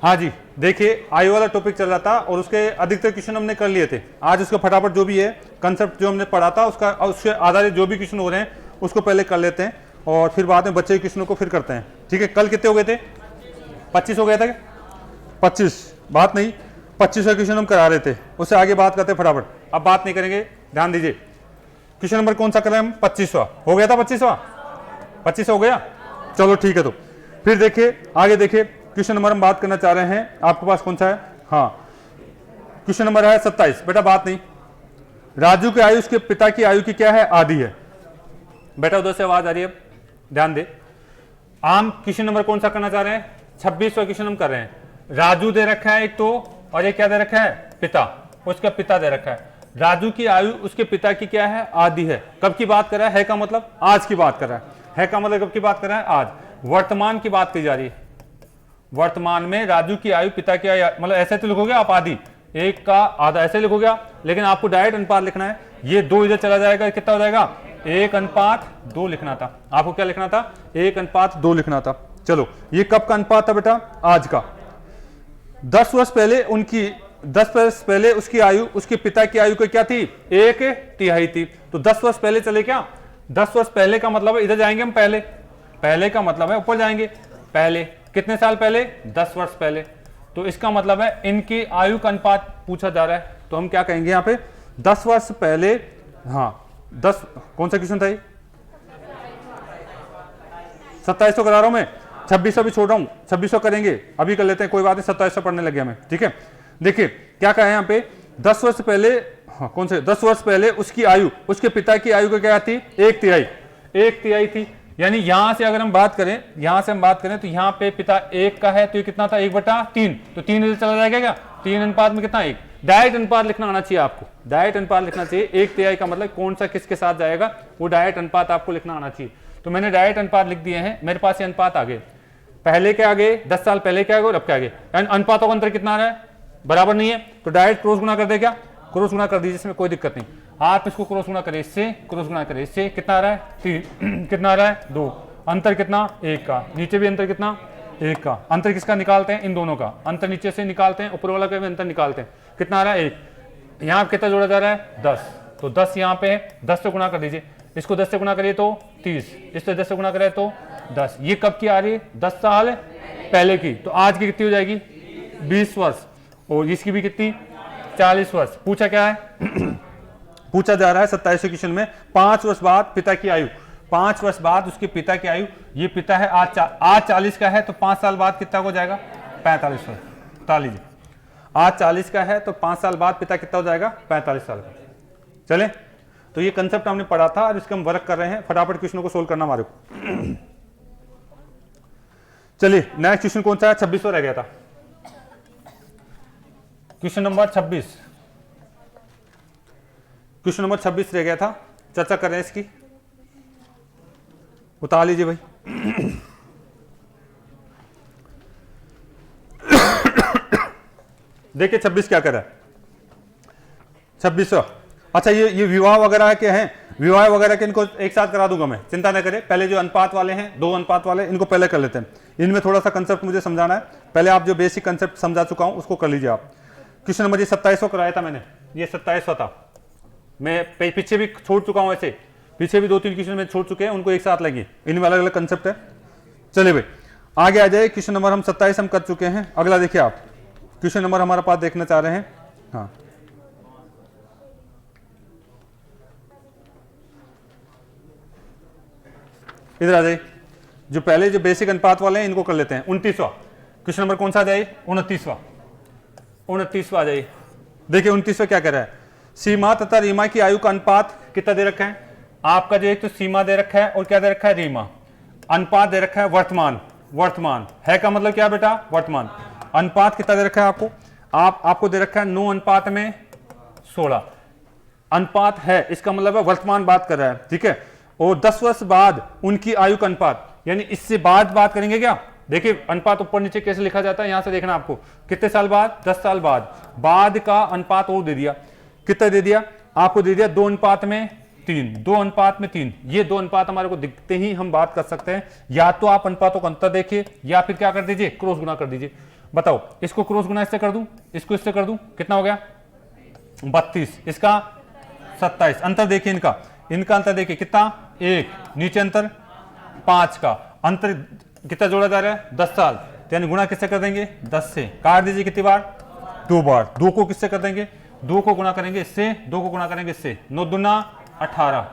हाँ जी, देखिए आयु वाला टॉपिक चल रहा था और उसके अधिकतर क्वेश्चन हमने कर लिए थे। आज उसका फटाफट जो भी है कंसेप्ट जो हमने पढ़ा था उसके आधारित जो भी क्वेश्चन हो रहे हैं उसको पहले कर लेते हैं और फिर बाद में बच्चे के क्वेश्चनों को फिर करते हैं। ठीक है, कल कितने हो गए थे? 25 हो गया था क्या? 25 बात नहीं, 25 का क्वेश्चन हम करा रहे थे, उससे आगे बात करते हैं फटाफट। अब बात नहीं करेंगे, ध्यान दीजिए। क्वेश्चन नंबर कौन सा कर रहे हैं हम? 25वां हो गया था। 25 हो गया, चलो ठीक है। तो फिर देखिए आगे, देखिए क्वेश्चन नंबर हम बात करना चाह रहे हैं, आपके पास कौन सा है? हाँ, क्वेश्चन नंबर है 27। बेटा बात नहीं, राजू की आयु उसके पिता की आयु की क्या है? आधी है। बेटा उधर से आवाज आ रही है, ध्यान दे। आम क्वेश्चन नंबर कौन सा करना चाह रहे हैं? 26वां क्वेश्चन हम कर रहे हैं। राजू दे रखा है एक तो, और ये क्या दे रखा है? पिता, उसका पिता दे रखा है। राजू की आयु उसके पिता की क्या है? आधी है। कब की बात कर रहा है का मतलब आज की बात कर रहा है का मतलब कब की बात कर रहा है? आज, वर्तमान की बात की जा रही है। वर्तमान में राजू की आयु पिता की आयु, मतलब ऐसे तो लिखोगे आप आधी, एक का आधा ऐसे लिखोगे आप, लेकिन आपको डायरेक्ट अनुपात लिखना है। ये 2 इधर चला जाएगा, कितना हो जाएगा? 1:2 लिखना था आपको। क्या लिखना था? 1:2 लिखना था। चलो, ये कब का अनुपात था बेटा? आज का। 10 वर्ष पहले उनकी 10 वर्ष पहले उसकी आयु उसके पिता की आयु को क्या थी? 1/3 थी। तो 10 वर्ष पहले चले क्या? 10 वर्ष पहले का मतलब है इधर जाएंगे हम, पहले का मतलब है ऊपर जाएंगे। पहले कितने साल पहले? 10 वर्ष पहले। तो इसका मतलब है इनकी आयु का अनुपात पूछा जा रहा है, तो हम क्या कहेंगे यहाँ पे? 10 वर्ष पहले। हाँ 10, कौन सा क्वेश्चन था ये? 2700 करा रहा हूं मैं, 2600 भी छोड़ रहा हूं, 2600 करेंगे अभी, कर लेते हैं कोई बात नहीं, 2700 पढ़ने लग गया मैं। ठीक है, देखिए क्या कहा है यहाँ पे? 10 वर्ष पहले, हाँ कौन से? 10 वर्ष पहले उसकी आयु उसके पिता की आयु को क्या थी? 1/3 थी। यानी यहां से अगर हम बात करें, यहां से हम बात करें तो यहाँ पे पिता 1 का है, तो ये कितना था? 1/3। तो 3 इधर चला जाएगा क्या? 3 अनुपात में कितना? 1। डायरेक्ट अनुपात लिखना आना चाहिए आपको, डायरेक्ट अनुपात लिखना चाहिए। 1/3 का मतलब कौन सा किसके साथ जाएगा, वो डायरेक्ट अनुपात आपको लिखना आना चाहिए। तो मैंने डायरेक्ट अनुपात लिख दिए हैं, मेरे पास ये अनुपात आ गए। पहले के आगे 10 साल पहले के आगे और अब के आगे, अनुपातों का अंतर कितना आ रहा है? बराबर नहीं है, तो डायरेक्ट क्रॉस गुणा कर दे। क्या? क्रॉस गुणा कर दीजिए, इसमें कोई दिक्कत नहीं। आप इसको क्रॉस गुणा करें इससे, क्रॉस गुणा करें इससे, कितना आ रहा है? 3 कितना आ रहा है? 2। अंतर कितना? 1 का। नीचे भी अंतर कितना? 1 का। अंतर किसका निकालते हैं? इन दोनों का अंतर नीचे से निकालते हैं, ऊपर वाला का भी अंतर निकालते हैं। कितना आ रहा है? 1। यहाँ कितना जोड़ा जा रहा है? 10। तो 10 यहाँ पे है, 10 से गुणा कर दीजिए। इसको 10 से गुणा करिए तो 30, इससे 10 से गुणा करें तो 10। ये कब की आ रही है? 10 साल पहले की। तो आज की कितनी हो जाएगी? 20 वर्ष। और इसकी भी कितनी? 40 वर्ष। पूछा क्या है? पूछा जा रहा है 27वें क्वेश्चन में, 5 वर्ष बाद पिता की आयु, 5 वर्ष बाद उसके पिता की आयु। ये पिता है आज 40 का है, तो 5 साल बाद कितना हो जाएगा? 45 वर्ष। बता लीजिए, आज 40 का है तो 5 साल बाद पिता कितना हो जाएगा? 45 साल का। चले, तो ये कंसेप्ट हमने पढ़ा था और इसका हम वर्क कर रहे हैं। फटाफट क्वेश्चन को सोल्व करना हमारे को। चलिए नेक्स्ट क्वेश्चन कौन सा है? 26वां रह गया था, क्वेश्चन नंबर 26। क्वेश्चन नंबर 26 रह गया था, चर्चा कर रहे हैं इसकी। उतार लीजिए भाई। देखिए 26 क्या कर रहा है? 26वां, अच्छा ये विवाह वगैरह के हैं, विवाह वगैरह के इनको एक साथ करा दूंगा मैं, चिंता न करें। पहले जो अनुपात वाले हैं, 2 अनुपात वाले, इनको पहले कर लेते हैं। इनमें थोड़ा सा कंसेप्ट मुझे समझाना है, पहले आप जो बेसिक कंसेप्ट समझा चुका हूं उसको कर लीजिए आप। क्वेश्चन नंबर 27 कराया था मैंने, ये 27वां था। मैं पीछे भी छोड़ चुका हूं, ऐसे पीछे भी 2-3 क्वेश्चन में छोड़ चुके हैं, उनको एक साथ लगी। इनमें अलग अलग कंसेप्ट है। चलिए भाई आगे आ जाए। क्वेश्चन नंबर हम 27 हम कर चुके हैं। अगला देखिए आप, क्वेश्चन नंबर हमारे पास देखना चाह रहे हैं। हाँ इधर आ जाइए। जो पहले जो बेसिक अनुपात वाले हैं इनको कर लेते हैं। 29वां क्वेश्चन नंबर कौन सा आ जाए? 29वां आ जाइए। देखिए 29वां क्या कह रहा है? सीमा तथा रीमा की आयु का अनुपात कितना दे रखा है? आपका जो एक तो सीमा दे रखा है और क्या दे रखा है? रीमा। अनुपात दे रखा है वर्तमान है का मतलब क्या बेटा? वर्तमान। अनुपात कितना दे रखा है आपको? आपको दे रखा है 9:16 अनुपात है, इसका मतलब है वर्तमान बात कर रहा है। ठीक है, और 10 वर्ष बाद उनकी आयु का अनुपात, यानी इससे बाद बात करेंगे क्या? देखिए अनुपात ऊपर नीचे कैसे लिखा जाता है, यहां से देखना आपको। कितने साल बाद? 10 साल बाद का अनुपात और दे दिया। कितना दे दिया आपको? दे दिया 2:3। 2:3। ये 2 अनुपात हमारे को दिखते ही हम बात कर सकते हैं। या तो आप अनुपातों का अंतर देखिए, या फिर क्या कर दीजिए? क्रॉस गुणा कर दीजिए। बताओ इसको क्रॉस गुना इससे कर दूं, इसको इससे कर दूं, कितना हो गया 32, इसका 27। अंतर देखिए इनका, इनका अंतर देखिए कितना 1, नीचे अंतर 5 का अंतर कितना जोड़ा जा रहा है 10 साल, तो यानी गुणा किससे कर देंगे 10 से, काट दीजिए कितनी बार 2 बार, 2 को किससे कर देंगे 2 को गुणा करेंगे इससे, 2 को गुणा करेंगे इससे, 9 दूना 18,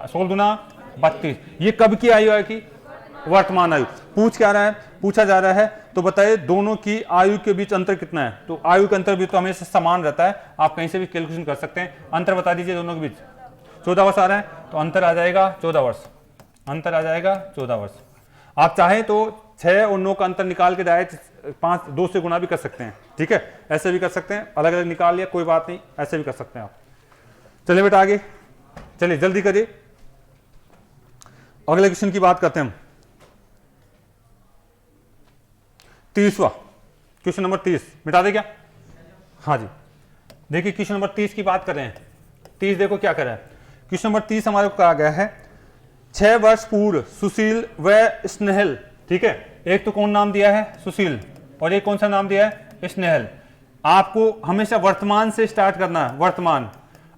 16 दूना 32। ये कब की आयु है कि वर्तमान आयु। पूछ क्या रहा है, पूछा जा रहा है तो बताइए दोनों की आयु के बीच अंतर कितना है, तो आयु का अंतर भी तो हमेशा समान रहता है, आप कहीं से भी कैलकुलेशन कर सकते हैं। अंतर बता दीजिए दोनों के बीच 14 वर्ष आ रहा है, तो अंतर आ जाएगा 14 वर्ष, अंतर आ जाएगा 14 वर्ष। आप चाहें तो 6 और 9 का अंतर निकाल के डायरेक्ट 5 2 से गुणा भी कर सकते हैं, ठीक है, ऐसे भी कर सकते हैं, अलग अलग निकाल लिया कोई बात नहीं, ऐसे भी कर सकते हैं आप। चलिए बेटा आगे चलिए जल्दी करिए, अगले क्वेश्चन की बात करते हैं हम। 30वां क्वेश्चन नंबर 30 मिटा दे क्या, हाँ जी देखिए क्वेश्चन नंबर 30 की बात कर रहे हैं। 30 देखो क्या कर रहा है, क्वेश्चन नंबर 30 हमारे को कहा गया है 6 वर्ष पूर्व सुशील व स्नेहल, ठीक है, एक तो कौन नाम दिया है सुशील और एक कौन सा नाम दिया है स्नेहल। आपको हमेशा वर्तमान से स्टार्ट करना है, वर्तमान।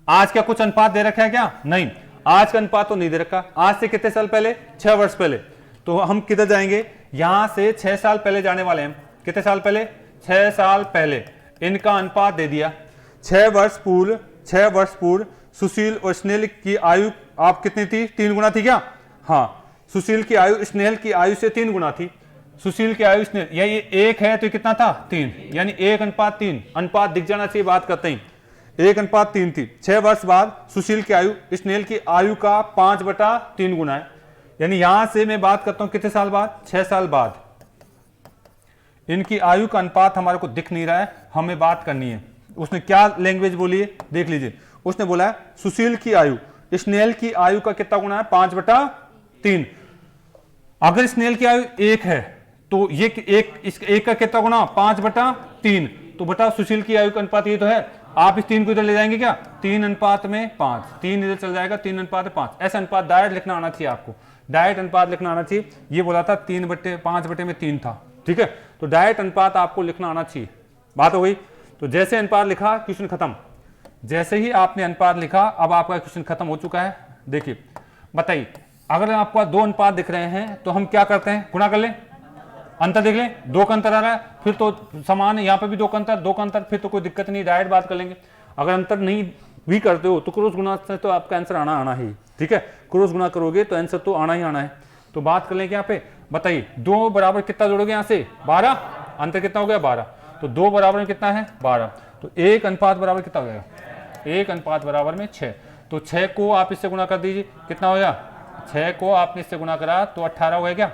आज क्या कुछ अनुपात दे रखा है क्या, नहीं, आज का अनुपात तो नहीं दे रखा, आज से कितने साल पहले 6 वर्ष पहले, तो हम किधर जाएंगे, यहां से 6 साल पहले जाने वाले हैं, कितने साल पहले 6 साल पहले, इनका अनुपात दे दिया 6 वर्ष पूर्व सुशील और स्नेहल की आयु आप कितनी थी 3 गुना थी क्या, हाँ सुशील की आयु स्नेहल की आयु से 3 गुना थी, सुशील की आयु स्नेहल ये 1 है तो कितना था 3, यानी 1:3, अनुपात दिख जाना चाहिए, बात करते हैं 1:3 थी। 6 वर्ष बाद सुशील की आयु स्नेहल की आयु का 5/3 गुना है, यानी यहां से मैं बात करता हूं कितने साल बाद 6 साल बाद, इनकी आयु का अनुपात हमारे को दिख नहीं रहा है, हमें बात करनी है। उसने क्या लैंग्वेज बोली है देख लीजिए, उसने बोला है सुशील की आयु स्नेहल की आयु का कितना गुना है 5/3। अगर स्नेहल की आयु 1 है तो ये एक का कितना गुना 5/3, तो बता सुशील की आयु का अनुपात ये तो है, आप इस 3 को इधर ले जाएंगे क्या 3:5, 3 इधर चल जाएगा 3:5, ऐसा अनुपात डायरेक्ट लिखना आना चाहिए आपको, डायरेक्ट अनुपात लिखना आना चाहिए। ये बोला था 3/5 था, ठीक है, तो डायरेक्ट अनुपात आपको लिखना आना चाहिए, बात हो गई। तो जैसे अनुपात लिखा क्वेश्चन खत्म, जैसे ही आपने अनुपात लिखा अब आपका क्वेश्चन खत्म हो चुका है। देखिए बताइए अगर आपको 2 अनुपात दिख रहे हैं तो हम क्या करते हैं, गुणा कर लें, अंतर देख लें, 2 का अंतर आ रहा है फिर तो समान है, यहाँ पे भी 2 का अंतर फिर तो कोई दिक्कत नहीं, डायरेक्ट बात कर लेंगे। अगर अंतर नहीं भी करते हो तो क्रॉस गुणा से तो आपका आंसर आना ही, ठीक है, क्रॉस गुणा करोगे तो आंसर तो आना ही आना है। तो बात कर लेंगे यहाँ पे, बताइए 2 बराबर कितना जोड़ोगे यहाँ से 12, अंतर कितना हो गया 12, तो 2 बराबर में कितना है 12, तो 1 अनुपात बराबर कितना हो गया 1 अनुपात बराबर में 6, तो 6 को आप इससे गुणा कर दीजिए, कितना हो गया 6 को आपने इससे गुणा करा तो 18 हो गया क्या,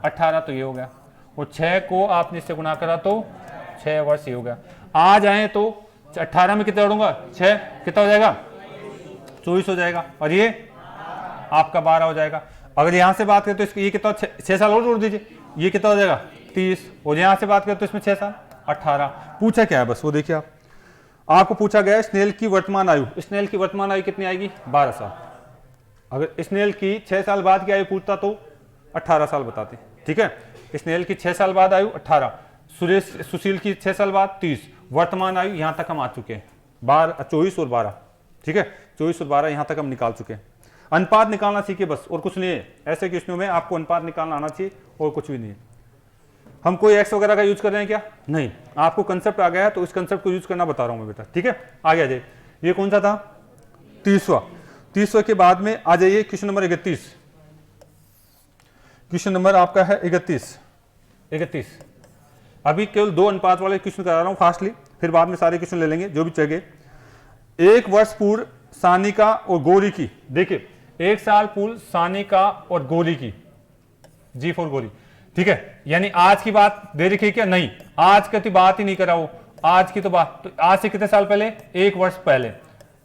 18 तो ये हो गया, और 6 को आपने इससे गुणा करा तो 6 वर्ष ये हो गया। आ जाए तो 18 में कितना जोड़ूंगा 6, कितना हो जाएगा 24 हो जाएगा, और ये आपका 12 हो जाएगा। अगर यहां से बात करें तो इसको ये कितना 6 साल और जोड़ दीजिए, ये कितना हो जाएगा 30, और यहां से बात करें तो इसमें 6 साल 18। पूछा क्या है बस वो देखिए, आपको पूछा गया स्नेहल की वर्तमान आयु, स्नेहल की वर्तमान आयु कितनी आएगी 12 साल। अगर स्नेहल की 6 साल बाद की आयु पूछता तो 18 साल बताते, ठीक है, स्नेहल की 6 साल बाद आयु 18, सुशील की 6 साल बाद 30, वर्तमान आयु यहां तक हम आ चुके हैं 24 और 12, ठीक है, 24 और 12 यहां तक हम निकाल चुके हैं। अनुपात निकालना सीखिए बस, और कुछ नहीं है, ऐसे क्वेश्चनों में आपको अनुपात निकालना आना चाहिए और कुछ भी नहीं है। हम कोई एक्स वगैरह का यूज कर रहे हैं क्या, नहीं, आपको कंसेप्ट आ गया है तो इस कंसेप्ट को यूज करना बता रहा हूं मैं बेटा, ठीक है। आगे आ जाइए, ये कौन सा था 30वां के बाद में आ जाइए क्वेश्चन नंबर 31, क्वेश्चन नंबर आपका है 31। अभी केवल 2 अनुपात वाले क्वेश्चन करा रहा हूं फास्टली, फिर बाद में सारे क्वेश्चन ले लेंगे जो भी चाहिए। 1 वर्ष पूर्व सानिका और गौरी की, देखिए 1 साल पूर्व सानिका और गौरी की, जी फॉर गौरी, ठीक है, यानी आज की बात दे रखी है क्या, नहीं, आज की तो बात ही नहीं करा वो, आज की तो बात, तो आज से कितने साल पहले 1 वर्ष पहले,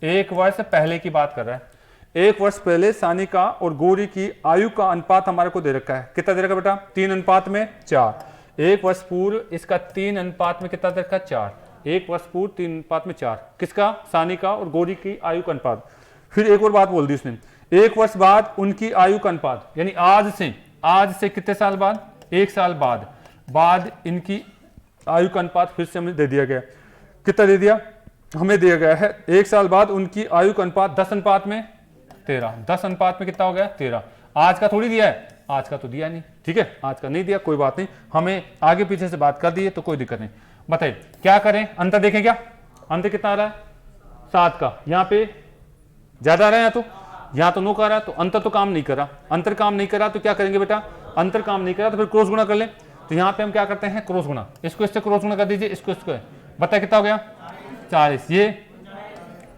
1 वर्ष पहले की बात कर रहा है। 1 वर्ष पहले सानिका और गौरी की आयु का अनुपात हमारे को दे रखा है, कितना दे रखा बेटा 3:4। 1 वर्ष पूर्व इसका 3 अनुपात में कितना दे रखा 4, 1 वर्ष पूर्व 3 अनुपात में 4, किसका सानिका और गौरी की आयु का अनुपात। फिर एक और बात बोल दी उसने, 1 वर्ष बाद उनकी आयु का अनुपात, यानी आज से कितने साल बाद 1 साल बाद इनकी आयु का अनुपात फिर से हमें दे दिया गया। कितना दे दिया? हमें दिया गया है 1 साल बाद उनकी आयु का अनुपात 10 अनुपात में 13। 10 अनुपात में कितना हो गया? 13। आज का थोड़ी दिया है, आज का तो दिया नहीं, ठीक है, आज का नहीं दिया, कोई बात नहीं, हमें आगे पीछे से बात कर दी है तो कोई दिक्कत नहीं। बताइए क्या करें? अंतर देखें क्या? अंतर कितना आ रहा है? 7 का। यहाँ पे ज्यादा आ रहा है, यहाँ तो 9 का आ रहा है, तो अंतर तो काम नहीं करा। अंतर काम नहीं करा तो क्या करेंगे बेटा? अंतर काम नहीं करा तो फिर क्रॉस गुणा कर ले। तो यहाँ पे हम क्या करते हैं? क्रॉस गुणा। इसको इससे क्रॉस गुणा कर दीजिए, इसको इसको। बताइए कितना हो गया? 40। ये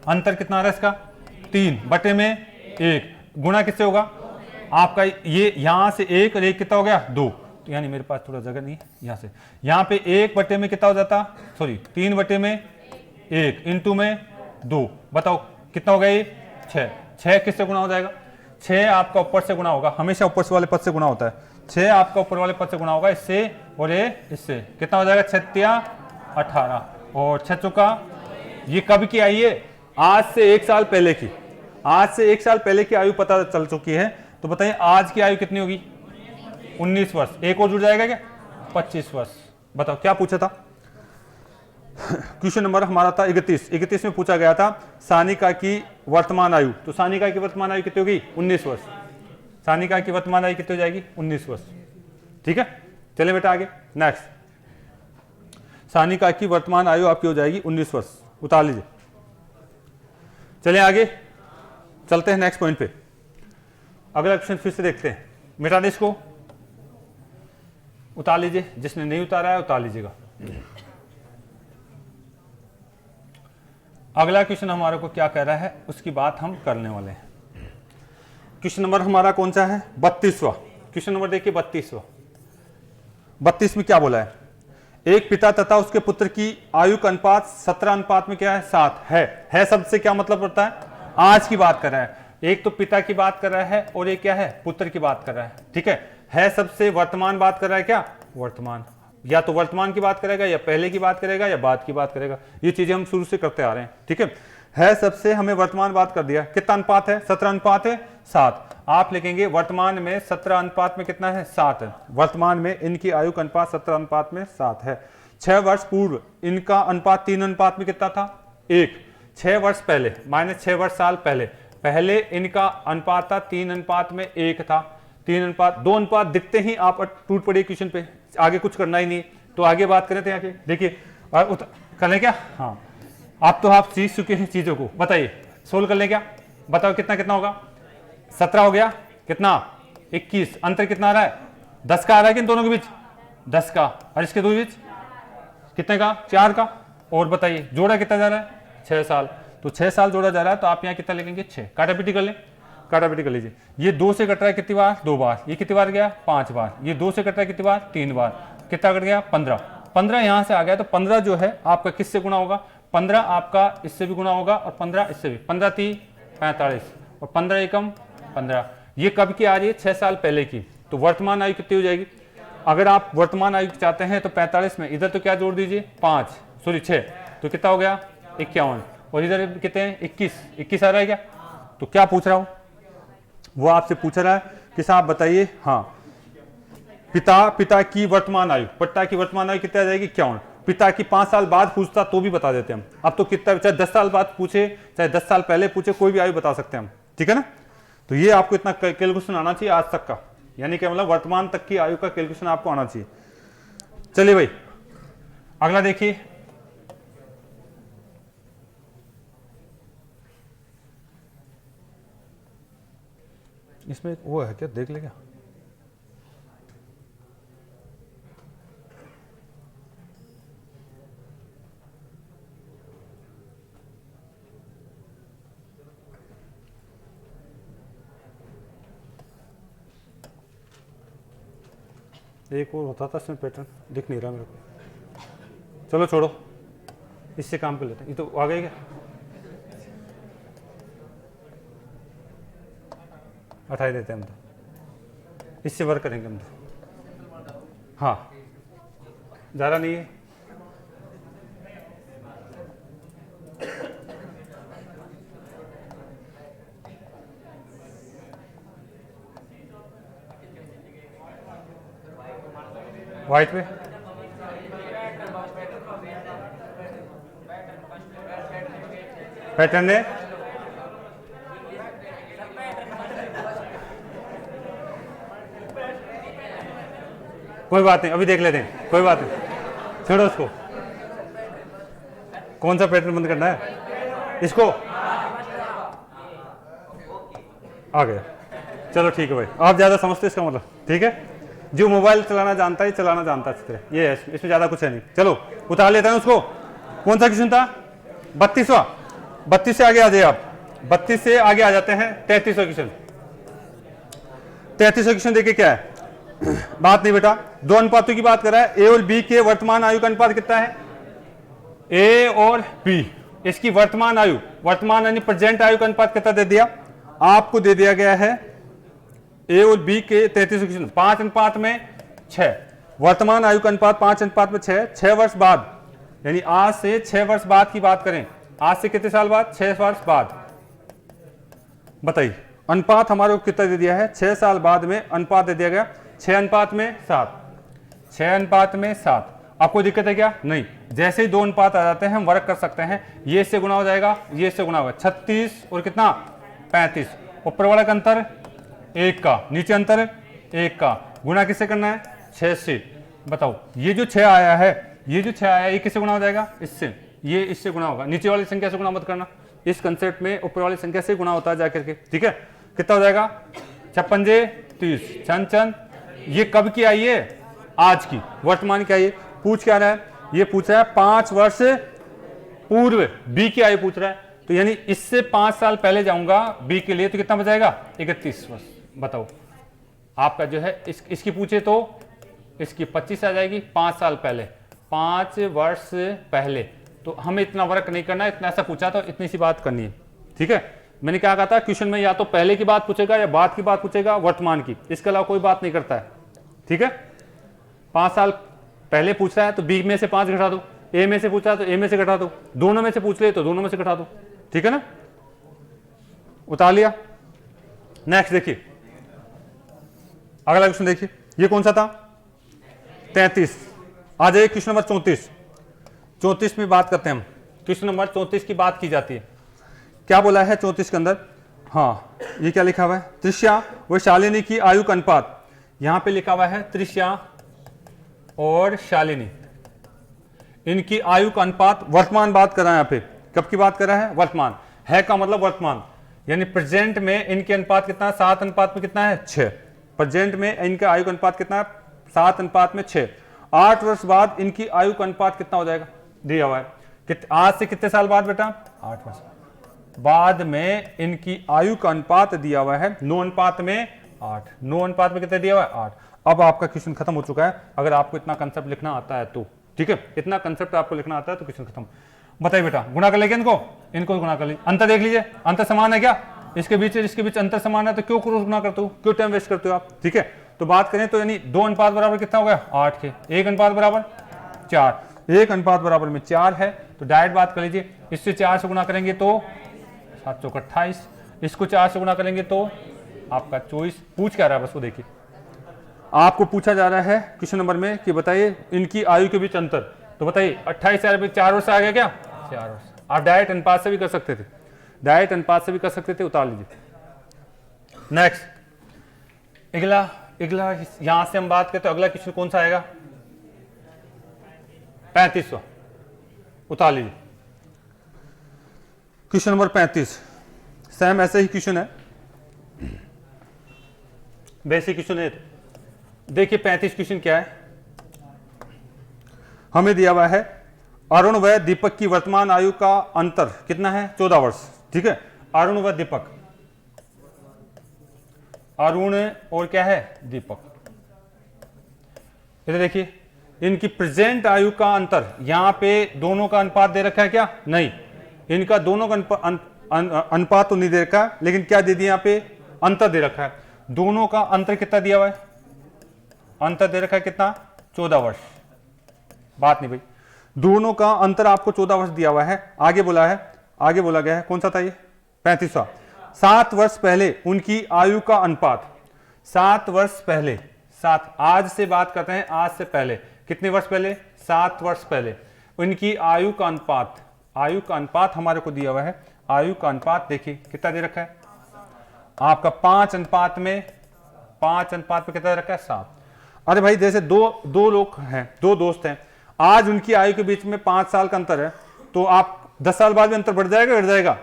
अंतर कितना आ रहा है इसका? 3 बटे में 1। गुणा किससे होगा? आपका ये यहां से 1 और 1 कितना हो गया? 2। तो यानी मेरे पास थोड़ा जगह नहीं है, यहां से यहां पे 1 बटे में कितना हो जाता? सॉरी 3 बटे में 1 इंटू में 2। बताओ कितना हो गया? ये 6। 6 किससे गुणा हो जाएगा? 6 आपका ऊपर से गुणा होगा, हमेशा ऊपर से वाले पद से गुणा होता है। 6 आपका ऊपर वाले पद से गुणा होगा, इससे और ये इससे। कितना हो जाएगा? 6 18 और 6 चौका। ये कब की आई है? आज से 1 साल पहले की। आज से 1 साल पहले की आयु पता चल चुकी है। तो बताइए आज की आयु कितनी होगी? 19 वर्ष। एक और जुड़ जाएगा क्या? 25 वर्ष। बताओ क्या पूछा था? क्वेश्चन नंबर हमारा था 31। 31 में पूछा गया था सानिका की वर्तमान आयु। तो सानिका की वर्तमान आयु कितनी होगी? 19 वर्ष। सानिका की वर्तमान आयु कितनी हो जाएगी? 19 वर्ष। ठीक है, चले बेटा आगे। नेक्स्ट, सानिका की वर्तमान आयु आपकी हो जाएगी 19 वर्ष। उतार लीजिए। चलिए आगे चलते हैं नेक्स्ट पॉइंट पे। अगला क्वेश्चन फिर से देखते हैं। मिटा दे इसको, उतार लीजिए। जिसने नहीं उतारा है उतार लीजिएगा। अगला क्वेश्चन हमारे को क्या कह रहा है उसकी बात हम करने वाले हैं। क्वेश्चन नंबर हमारा कौन सा है? 32वां। क्वेश्चन नंबर देखिए 32वां। 32 में क्या बोला है? एक पिता तथा उसके पुत्र की आयु का अनुपात 17 अनुपात में क्या है? 7 है शब्द से क्या मतलब पड़ता है? आज की बात कर रहा है। एक तो पिता की बात कर रहा है और एक क्या है? पुत्र की बात कर रहा है। ठीक है सबसे वर्तमान बात कर रहा है। क्या वर्तमान? या तो वर्तमान की बात करेगा या पहले की बात करेगा या बाद की बात करेगा। ये चीजें हम शुरू से करते आ रहे हैं। ठीक है सबसे हमें वर्तमान बात कर दिया। कितना अनुपात है? 17 अनुपात है 7। आप लिखेंगे वर्तमान में 17 अनुपात में कितना है? 7 है। वर्तमान में इनकी आयु का अनुपात 17 अनुपात में 7 है। 6 वर्ष पूर्व इनका अनुपात 3 अनुपात में कितना था? 1। 6 वर्ष पहले माइनस 6 वर्ष साल पहले इनका अनुपात था 3 अनुपात में 1 था। 3 अनुपात 2 अनुपात दिखते ही आप टूट पड़े क्वेश्चन पे, आगे कुछ करना ही नहीं। तो आगे बात करें थे आगे देखिए कर लें क्या? हाँ आप तो आप सीख चुके हैं चीजों को। बताइए सोल्व कर लें क्या? बताओ कितना कितना होगा? 17 हो गया, कितना 21। अंतर कितना आ रहा है? 10 का आ रहा है कि इन दोनों के बीच? 10 का। और इसके दो बीच कितने का? 4 का। और बताइए जोड़ा कितना जा रहा है? 6 साल। तो 6 साल जोड़ा जा रहा है तो आप यहाँ कितना लिखेंगे? 6। काटापीटी कर लें, काटापीटी कर लीजिए। ये 2 से कट रहा है कितनी बार? 2 बार। ये कितनी बार गया? 5 बार। ये 2 से कट रहा है कितनी बार? 3 बार। कितना कट गया? 15। 15 यहां से आ गया तो 15 जो है आपका किससे गुणा होगा? 15 आपका इससे भी गुणा होगा और 15 इससे भी। 15 3 45 और 15 एकम 15। ये कब की आ रही है? 6 साल पहले की। तो वर्तमान आयु कितनी हो जाएगी? अगर आप वर्तमान आयु चाहते हैं तो 45 में इधर तो क्या जोड़ दीजिए? 5 सॉरी 6। तो कितना हो गया? 51। और इधर कितने हैं? 21 आ रहा है क्या? तो क्या पूछ रहा हूं? वो आपसे पूछ रहा है कि साहब बताइए। हाँ पिता की वर्तमान आयु कितनी आ जाएगी? 51। पिता की 5 साल बाद पूछता तो भी बता देते हम। अब तो कितना, चाहे 10 साल बाद पूछे चाहे 10 साल पहले पूछे, कोई भी आयु बता सकते हैं हम। ठीक है ना? तो ये आपको इतना कैलकुलेशन आना चाहिए आज तक का, यानी कि मतलब वर्तमान तक की आयु का कैलकुलेशन आपको आना चाहिए। चलिए भाई अगला देखिए। इसमें वो है क्या? देख लेगा। एक और होता था इसमें पैटर्न, दिख नहीं रहा मेरे को। चलो छोड़ो, इससे काम कर लेते हैं। ये तो आ गए क्या? हटा देते हैं हम तो, इससे वर्क करेंगे हम तो। हाँ ज़्यादा नहीं है। वाइट पे पैटर्न है, कोई बात नहीं, अभी देख लेते हैं, कोई बात नहीं, छोड़ो उसको। कौन सा पैटर्न बंद करना है? इसको आ गया, चलो ठीक है भाई, आप ज्यादा समझते इसका मतलब, ठीक है। जो मोबाइल चलाना जानता है चलाना जानता है अच्छी तरह, ये है, इसमें ज्यादा कुछ है नहीं। चलो उतार लेते हैं उसको। कौन सा क्वेश्चन था? 32वां। 32 से आगे आ जाइए आप, 32 से आगे आ जाते हैं 33वां क्वेश्चन। 33वां क्वेश्चन देखिए क्या है। बात नहीं बेटा, दो अनुपातों की बात कर रहा है। ए और बी के वर्तमान आयु का अनुपात कितना है? ए और बी, इसकी वर्तमान आयु, वर्तमान यानी प्रेजेंट आयु का अनुपात कितना दे दिया आपको? दे दिया गया है ए और बी के 33 क्वेश्चन 5 अनुपात में 6, वर्तमान आयु का अनुपात 5 अनुपात में 6। 6 वर्ष बाद, यानी आज से 6 वर्ष बाद की बात करें, आज से कितने साल बाद? 6 वर्ष बाद। बताइए अनुपात हमारे को कितना दे दिया है? 6 साल बाद में अनुपात दे दिया गया 6 अनुपात में 7, 6 अनुपात में 7। आपको दिक्कत है क्या? नहीं, जैसे ही दो अनुपात आ जाते हैं हम वर्क कर सकते हैं। ये इससे गुना हो जाएगा, ये इससे गुना होगा, 36 और कितना 35। ऊपर वाला का अंतर 1 का, नीचे अंतर 1 का, गुना किससे करना है? 6 से। बताओ ये जो 6 आया है, ये जो 6 आया है, ये किससे गुना हो जाएगा? इससे, ये इससे गुना होगा। नीचे वाली संख्या से गुना मत करना, इस कंसेप्ट में ऊपर वाली संख्या से गुना होता है जाकर के, ठीक है। कितना हो जाएगा? 56 30, छन छन। ये कब की आई है? आज की, वर्तमान की आई है। पूछ क्या रहा है? ये पूछ रहा है 5 वर्ष पूर्व बी की आयु पूछ रहा है, तो यानी इससे 5 साल पहले जाऊंगा बी के लिए, तो कितना बचाएगा? 31 वर्ष। बताओ आपका जो है इसकी पूछे तो इसकी 25 आ जाएगी, 5 साल पहले, 5 वर्ष पहले। तो हमें इतना वर्क नहीं करना है, इतना ऐसा पूछा तो इतनी सी बात करनी है, ठीक है। मैंने क्या कहा था, क्वेश्चन में या तो पहले की बात पूछेगा या बाद की बात पूछेगा, वर्तमान की, इसके अलावा कोई बात नहीं करता है, ठीक है। 5 साल पहले पूछ रहा है तो बी में से 5 घटा दो, ए में से पूछा है तो ए में से घटा दो, दोनों में से पूछ ले तो दोनों में से घटा दो, ठीक है ना। उतार लिया। नेक्स्ट देखिए, अगला क्वेश्चन देखिए, ये कौन सा था? 33। आ जाइए क्वेश्चन नंबर 34। 34 में बात करते हैं हम, क्वेश्चन नंबर 34 की बात की जाती है। क्या बोला है 34 के अंदर? हाँ, ये क्या लिखा हुआ है? त्रिष्या व शालिनी की आयु का अनुपात। यहां पे लिखा हुआ है त्रिष्या और शालिनी, इनकी आयु का अनुपात, वर्तमान बात कर रहा है यहाँ पे। कब की बात कर रहा है? वर्तमान है का मतलब वर्तमान, यानी प्रेजेंट में इनके अनुपात कितना? 7 अनुपात में कितना है? 6। प्रेजेंट में इनका आयु का अनुपात कितना है? 7 अनुपात में 6। 8 वर्ष बाद इनकी आयु का अनुपात कितना हो जाएगा? दिया हुआ है। आज से कितने साल बाद बेटा? 8 वर्ष बाद में इनकी आयु का अनुपात दिया हुआ है 9 अनुपात में 8। 9 अनुपात में कितने दिया हुआ है? 8। अब आपका क्वेश्चन खत्म हो चुका है, अगर आपको इतना कंसेप्ट लिखना आता है तो, ठीक है। इतना कंसेप्ट आपको लिखना आता है तो क्वेश्चन खत्म। बताइए बेटा, गुणा कर लेंगे इनको गुणा कर लीजिए। अंतर देख लीजिए, अंतर समान है क्या? इसके बीच अंतर समान है तो क्यों क्रॉस गुणा करते हो, क्यों टाइम वेस्ट करते हो आप, ठीक है। तो बात करें तो यानी 2 अनुपात बराबर कितना हो गया? 8 के, 1 अनुपात बराबर 4, 1 अनुपात बराबर में 4 है, तो डायरेक्ट बात कर लीजिए। इससे 4 से गुणा करेंगे तो 7 चौक 28, इसको 4 से गुणा करेंगे तो आपका 24। पूछ क्या रहा है बस वो देखिए, आपको पूछा जा रहा है क्वेश्चन नंबर में कि बताइए इनकी आयु के बीच अंतर। तो बताइए 28 4 वर्ष आ गया क्या? 4 वर्ष। आप डायरेक्ट अनुपात से भी कर सकते थे, डायरेक्ट अनुपात से भी कर सकते थे। उतार लीजिए। नेक्स्ट, अगला यहां से हम बात करते तो अगला क्वेश्चन कौन सा आएगा? 35वां। उतार लीजिए क्वेश्चन नंबर 35। सेम ऐसे ही क्वेश्चन है, बेसिक क्वेश्चन है। देखिए 35 क्वेश्चन क्या है, हमें दिया हुआ है अरुण व दीपक की वर्तमान आयु का अंतर कितना है? 14 वर्ष, ठीक है। अरुण व दीपक, अरुण और क्या है? दीपक। इधर देखिए, इनकी प्रेजेंट आयु का अंतर, यहां पे दोनों का अनुपात दे रखा है क्या? नहीं, इनका दोनों का अनुपात तो नहीं दे रखा, लेकिन क्या दे दिया? यहां पे अंतर दे रखा है। दोनों का अंतर कितना दिया हुआ है? अंतर दे रखा है कितना? 14 वर्ष। बात नहीं भाई, दोनों का अंतर आपको 14 वर्ष दिया हुआ है। आगे बोला गया है कौन सा था ये? 35वां। 7 वर्ष पहले उनकी आयु का अनुपात, 7 वर्ष पहले, 7, आज से बात करते हैं, आज से पहले कितने वर्ष पहले? 7 वर्ष पहले। उनकी आयु का अनुपात, आयु का अनुपात हमारे को दिया हुआ है। आयु का अनुपात देखिए कितना दे रखा है आपका 5 अनुपात में, 5 अनुपात में कितना दे रखा है 7। अरे भाई जैसे दो लोग हैं, दो दोस्त हैं, आज उनकी आयु के बीच में 5 साल का अंतर है, तो आप 10 साल बाद भी अंतर बढ़ जाएगा, घट जाएगा?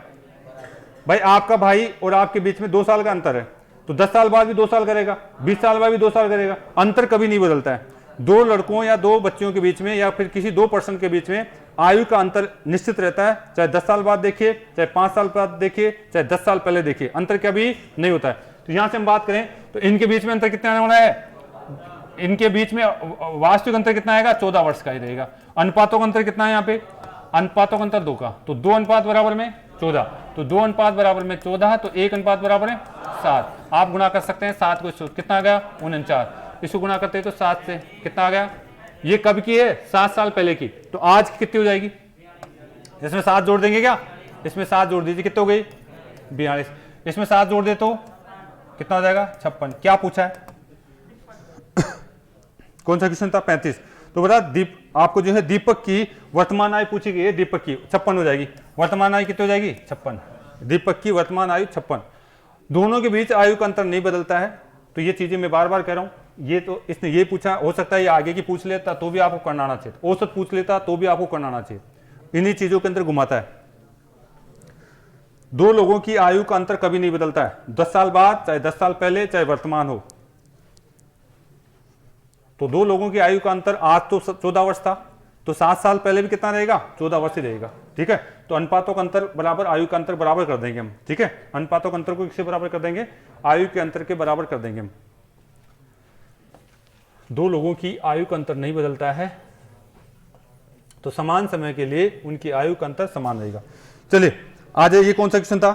भाई आपका भाई और आपके बीच में 2 साल का अंतर है, तो 10 साल बाद भी 2 साल करेगा, 20 साल बाद भी 2 साल करेगा, अंतर कभी नहीं बदलता है। दो लड़कों या दो बच्चियों के बीच में या फिर किसी दो पर्सन के बीच में आयु का अंतर निश्चित रहता है, चाहे 10 साल बाद देखिए, चाहे 5 साल बाद देखिए, चाहे 10 साल पहले देखिए, अंतर कभी नहीं होता है। तो यहां से हम बात करें तो इनके बीच में अंतर कितना आने वाला है? इनके बीच में वास्तविक अंतर कितना आएगा? 14 वर्ष का ही रहेगा। अनुपातों का अंतर कितना है यहाँ पे? अनुपातों का अंतर 2 का, तो 2 अनुपात बराबर में 14, तो 2 अनुपात बराबर में 14, तो 1 अनुपात बराबर है 7। आप गुणा कर सकते हैं 7 को, कितना आ गया? 49। इसको गुणा करते हैं तो 7 से कितना आ गया? ये कब की है? 7 साल पहले की। तो आज की कितनी हो जाएगी? इसमें 7 जोड़ देंगे क्या? इसमें 7 जोड़ दीजिए, कितनी हो गई? 42। इसमें 7 जोड़ दे तो कितना हो जाएगा? 56। क्या पूछा है? कौन सा क्वेश्चन था? 35। तो बता आपको जो है दीपक की वर्तमान आयु पूछी गई है, दीपक की 56 हो जाएगी। वर्तमान आयु कितनी हो जाएगी? 56। दीपक की वर्तमान आयु 56। दोनों के बीच आयु का अंतर नहीं बदलता है। तो ये चीजें मैं बार बार कह रहा हूं, ये तो इसने ये पूछा, हो सकता है ये आगे की पूछ लेता तो भी आपको करना आना चाहिए, औसत पूछ लेता तो भी आपको करना आना चाहिए, इन्हीं चीजों के अंदर घुमाता है। दो लोगों की आयु का अंतर कभी नहीं बदलता है, 10 साल बाद, चाहे 10 साल पहले, चाहे वर्तमान हो। तो दो लोगों की आयु का अंतर आज तो 14 वर्ष था, तो 7 साल पहले भी कितना रहेगा? 14 वर्ष ही रहेगा। ठीक है, तो अनुपातों का अंतर बराबर, आयु का अंतर बराबर कर देंगे हम। ठीक है, अनुपातों का अंतर को किससे बराबर कर देंगे? आयु के अंतर के बराबर कर देंगे हम। दो लोगों की आयु का अंतर नहीं बदलता है, तो समान समय के लिए उनकी आयु का अंतर समान रहेगा। चलिए आ जाइए, ये कौन सा क्वेश्चन था?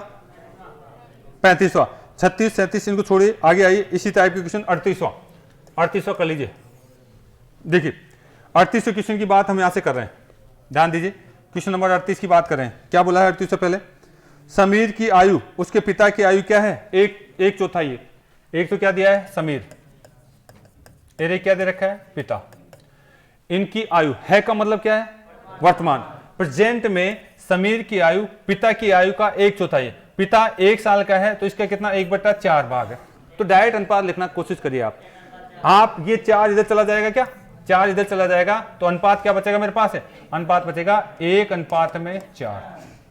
35वां। 36, 37 इनको छोड़िए, आगे आइए। इसी टाइप के क्वेश्चन 38वां कर लीजिए। देखिए 38वें क्वेश्चन की बात हम यहां से कर रहे हैं, ध्यान दीजिए। क्वेश्चन नंबर 38 की बात कर रहे हैं। क्या बोला है 38 से पहले? समीर की आयु उसके पिता की आयु क्या है? एक चौथाई है। एक तो क्या दिया है? समीर। एक क्या दे रखा है? पिता। इनकी आयु है का मतलब क्या है? वर्तमान। प्रेजेंट में समीर की आयु पिता की आयु का 1/4 है। पिता 1 साल का है तो इसका कितना? 1/4 भाग है। तो डायरेक्ट अनुपात लिखना कोशिश करिए आप ये 4 इधर चला जाएगा, क्या 4 इधर चला जाएगा, तो अनुपात क्या बचेगा मेरे पास है? अनुपात बचेगा 1/4।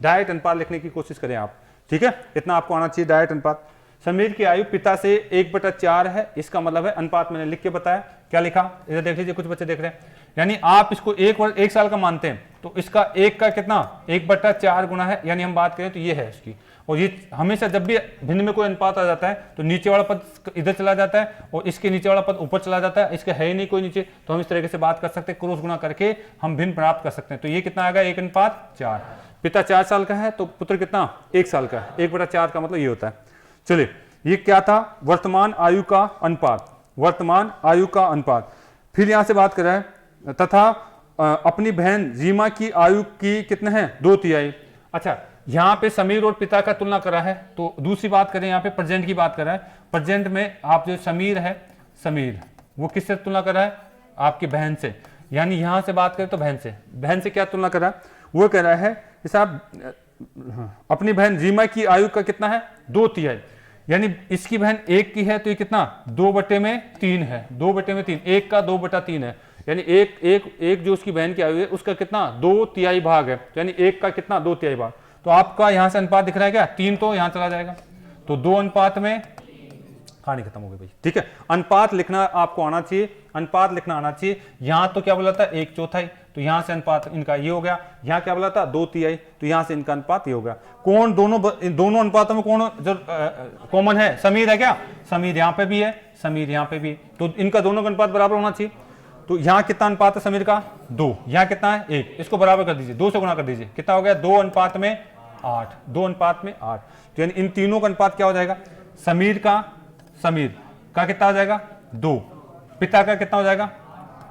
डायरेक्ट अनुपात लिखने की कोशिश करें आप। ठीक है, इतना आपको आना चाहिए, डायरेक्ट अनुपात। समीर की आयु पिता से 1/4 है, इसका मतलब है अनुपात मैंने लिख के बताया। क्या लिखा? इधर देख लीजिए, कुछ बच्चे देख रहे हैं। यानी आप इसको 1 साल का मानते हैं, तो इसका 1 का कितना? 1/4 गुना है, यानी हम बात करें तो ये है इसकी। और ये हमेशा जब भी भिन्न में कोई अनुपात आ जाता है तो नीचे वाला पद इधर चला जाता है और इसके नीचे वाला पद ऊपर चला जाता है। इसका है ही नहीं कोई नीचे, तो हम इस तरीके से बात कर सकते हैं, क्रॉस गुणा करके हम भिन्न प्राप्त कर सकते हैं। तो ये कितना आ गया? 1/4। पिता 4 साल का है तो पुत्र कितना? 1 साल का है। 1/4 का मतलब ये होता है। चलिए, ये क्या था? वर्तमान आयु का अनुपात, वर्तमान आयु का अनुपात। फिर यहां से बात कर रहा है, तथा अपनी बहन रीमा की आयु की कितने हैं? 2/3। अच्छा, यहां पे समीर और पिता का तुलना करा है, तो दूसरी बात करें, यहां पे प्रेजेंट की बात कर रहा है। प्रेजेंट में आप जो समीर है, समीर वो किससे तुलना कर रहा है? आपकी बहन से। यानी यहां से बात करें तो बहन से। बहन से क्या तुलना कर रहा है? वो कह रहा है कि साहब अपनी बहन रीमा की आयु का कितना है? 2/3। यानी इसकी बहन 1 की है तो ये कितना? 2/3 है। 2/3, 1 का 2/3 है। यानी एक जो उसकी बहन की आयु है उसका कितना? 2/3 भाग है। यानी 1 का कितना? 2/3 भाग। तो आपका यहां से अनुपात दिख रहा है क्या? 3 तो यहां चला जाएगा, तो 2 अनुपात में कहानी खत्म हो गई भाई। ठीक है, अनुपात लिखना आपको आना चाहिए, अनुपात लिखना आना चाहिए। यहां तो क्या बोला था? 1/4, तो यहां से अनुपात इनका ये हो गया। यहां क्या बोला था? 2/3, तो यहां से इनका अनुपात ये हो गया। कौन दोनों अनुपातों में कौन जो कॉमन है? समीर है क्या? समीर यहां पे भी है, समीर यहां पे भी, तो इनका दोनों का अनुपात बराबर होना चाहिए। तो यहां कितना अनुपात है समीर का? 2। यहां कितना है? 1। इसको बराबर कर दीजिए, 2 से गुणा कर दीजिए, कितना हो गया? 2 अनुपात में 8। 2 अनुपात में 8। तो यानी इन तीनों का अनुपात क्या हो जाएगा? समीर का कितना हो जाएगा? 2। पिता का कितना हो जाएगा?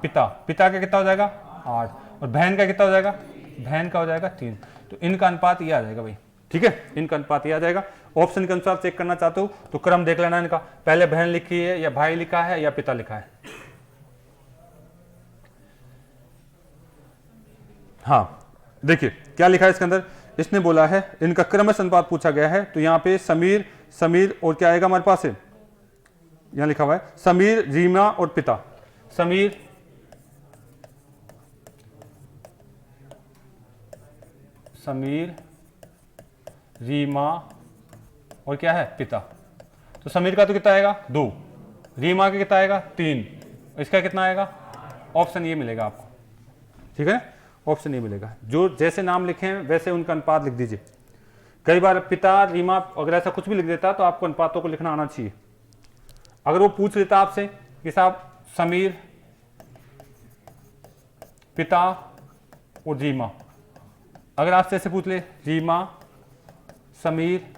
पिता का कितना हो जाएगा? 8। और बहन का कितना हो जाएगा? बहन का हो जाएगा 3। तो इनका अनुपात ये आ जाएगा भाई। ठीक है, इनका अनुपात ये आ जाएगा। ऑप्शन के अनुसार चेक करना चाहते हो तो क्रम देख लेना इनका, पहले बहन लिखी है या भाई लिखा है या पिता लिखा है। हाँ देखिए क्या लिखा है इसके अंदर, इसने बोला है इनका क्रमश अनुपात पूछा गया है, तो यहाँ पे समीर समीर और क्या आएगा हमारे पास है, यहाँ लिखा हुआ है समीर रीमा और पिता, समीर समीर रीमा और क्या है पिता। तो समीर का तो कितना आएगा 2, रीमा का कितना आएगा 3, इसका कितना आएगा, ऑप्शन ये मिलेगा आपको, ठीक है, ऑप्शन ये मिलेगा। जो जैसे नाम लिखे हैं वैसे उनका अनुपात लिख दीजिए। कई बार पिता रीमा अगर ऐसा कुछ भी लिख देता तो आपको अनुपातों को लिखना आना चाहिए। अगर वो पूछ लेता आपसे कि साहब समीर पिता और रीमा, अगर आपसे ऐसे पूछ ले रीमा समीर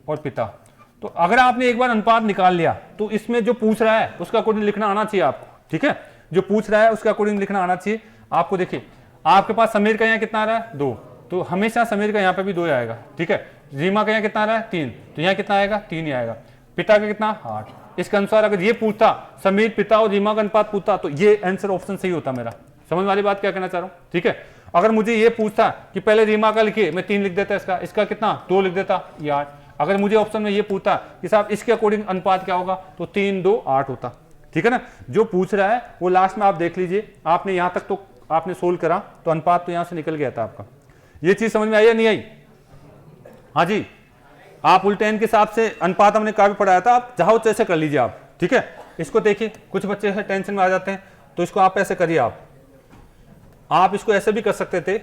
और पिता, तो अगर आपने एक बार अनुपात निकाल लिया तो इसमें जो पूछ रहा है उसका अकॉर्डिंग लिखना आना चाहिए आपको, ठीक है, जो पूछ रहा है उसका अकॉर्डिंग लिखना आना चाहिए आपको। देखिए आपके पास समीर का यहाँ कितना आ रहा है 2, तो हमेशा समीर का यहाँ पे भी 2 आएगा, ठीक है। रीमा का यहाँ कितना आ रहा है 3, तो यहाँ कितना आएगा 3 ही आएगा। पिता का कितना 8। इसके अनुसार अगर ये पूछता समीर पिता और रीमा का अनुपात पूछता तो ये आंसर ऑप्शन सही होता मेरा। समझ वाली बात क्या कहना चाह रहा हूँ, ठीक है। अगर मुझे ये पूछता कि पहले रीमा का लिखिए, मैं 3 लिख देता, इसका कितना 2 लिख देता, ये 8। अगर मुझे ऑप्शन में ये पूछता कि साहब इसके अकॉर्डिंग अनुपात क्या होगा, तो 3 2 8 होता, ठीक है ना। जो पूछ रहा है वो लास्ट में आप देख लीजिए, आपने यहाँ तक तो आपने सोल्व करा तो अनुपात तो यहाँ से निकल गया था आपका। ये चीज समझ में आई या नहीं आई? हाँ जी, आप उल्टे n के हिसाब से अनुपात हमने काफी पढ़ाया था, आप चाहो तो ऐसे कर लीजिए आप, ठीक है। इसको देखिए कुछ बच्चे टेंशन में आ जाते हैं तो इसको आप ऐसे करिए, आप इसको ऐसे भी कर सकते थे।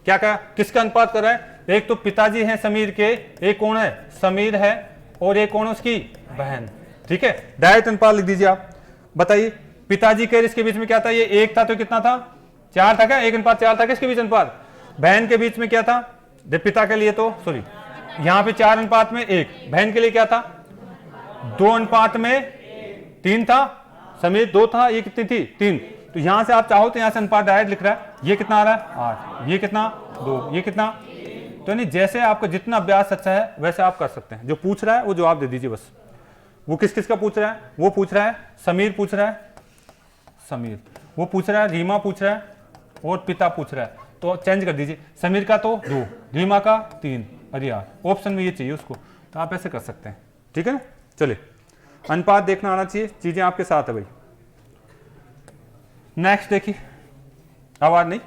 क्या क्या किसका अनुपात कर रहा है, एक तो पिताजी हैं समीर के, एक कौन है समीर है, और एक कौन है उसकी बहन, ठीक है। डायरेक्ट अनुपात लिख दीजिए आप। बताइए पिताजी के इसके बीच में क्या था, ये 1 था तो कितना था 4 था क्या, 1:4 था, किसके बीच अनुपात, बहन के बीच में क्या था, पिता के लिए तो सॉरी यहाँ पे 4 अनुपात में 1, बहन के लिए क्या था 2 अनुपात में 3 था, समीर 2 था, ये कितनी थी 3। तो यहां से आप चाहो तो यहां से अनुपात डायरेक्ट लिख रहा है, ये कितना आ रहा है 8, ये कितना 2, ये कितना। तो नहीं जैसे आपका जितना अभ्यास अच्छा है वैसे आप कर सकते हैं। जो पूछ रहा है वो जवाब दे दीजिए बस। वो किस किस का पूछ रहा है, वो पूछ रहा है समीर पूछ रहा है समीर, वो पूछ रहा है रीमा पूछ रहा है और पिता पूछ रहा है, तो चेंज कर दीजिए। समीर का तो 2, रीमा का 3, अरे यार ऑप्शन में ये चाहिए उसको, तो आप ऐसे कर सकते हैं, ठीक है ना। चलिए अनुपात देखना आना चाहिए, चीजें आपके साथ है भाई। नेक्स्ट देखिए, आवाज नहीं,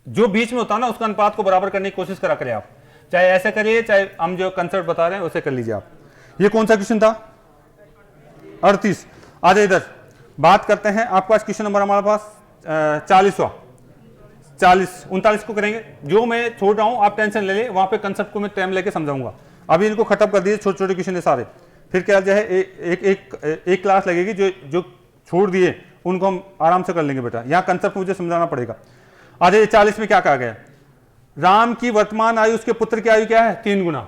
जो बीच में होता है ना उसका अनुपात को बराबर करने की कोशिश करा करें आप, चाहे ऐसे करिए चाहे हम जो कंसेप्ट बता रहे हैं उसे कर लीजिए आप। ये कौन सा क्वेश्चन था 38। आ जाए इधर, बात करते हैं। आपके पास क्वेश्चन नंबर हमारे पास 40वां 39 को करेंगे। जो मैं छोड़ रहा हूं आप टेंशन ले ले, वहां पे कंसेप्ट को मैं टाइम लेके समझाऊंगा। अभी इनको खत्म कर दीजिए, छोटे छोटे क्वेश्चन है सारे, फिर क्या जो है एक क्लास लगेगी, जो छोड़ दिए उनको हम आराम से कर लेंगे बेटा। यहाँ कंसेप्ट मुझे समझाना पड़ेगा। आज 40 में क्या कहा गया, राम की वर्तमान आयु उसके पुत्र की आयु क्या है 3 गुना।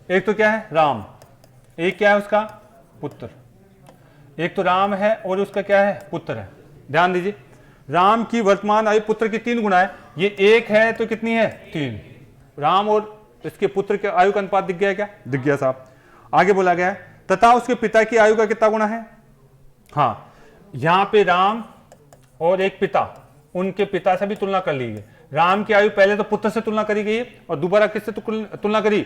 एक तो क्या है राम, एक क्या है उसका पुत्र, एक तो राम है और उसका क्या है पुत्र है। ध्यान दीजिए, राम की वर्तमान आयु पुत्र की 3 गुना है, ये 1 है तो कितनी है 3। राम और इसके पुत्र के आयु का अनुपात दिख गया क्या, दिख गया साहब। आगे बोला गया है तथा उसके पिता की आयु का कितना गुना है। हाँ यहां पे राम और एक पिता, उनके पिता से भी तुलना कर ली गई। राम की आयु पहले तो पुत्र से तुलना करी गई और दोबारा किससे तुलना करी,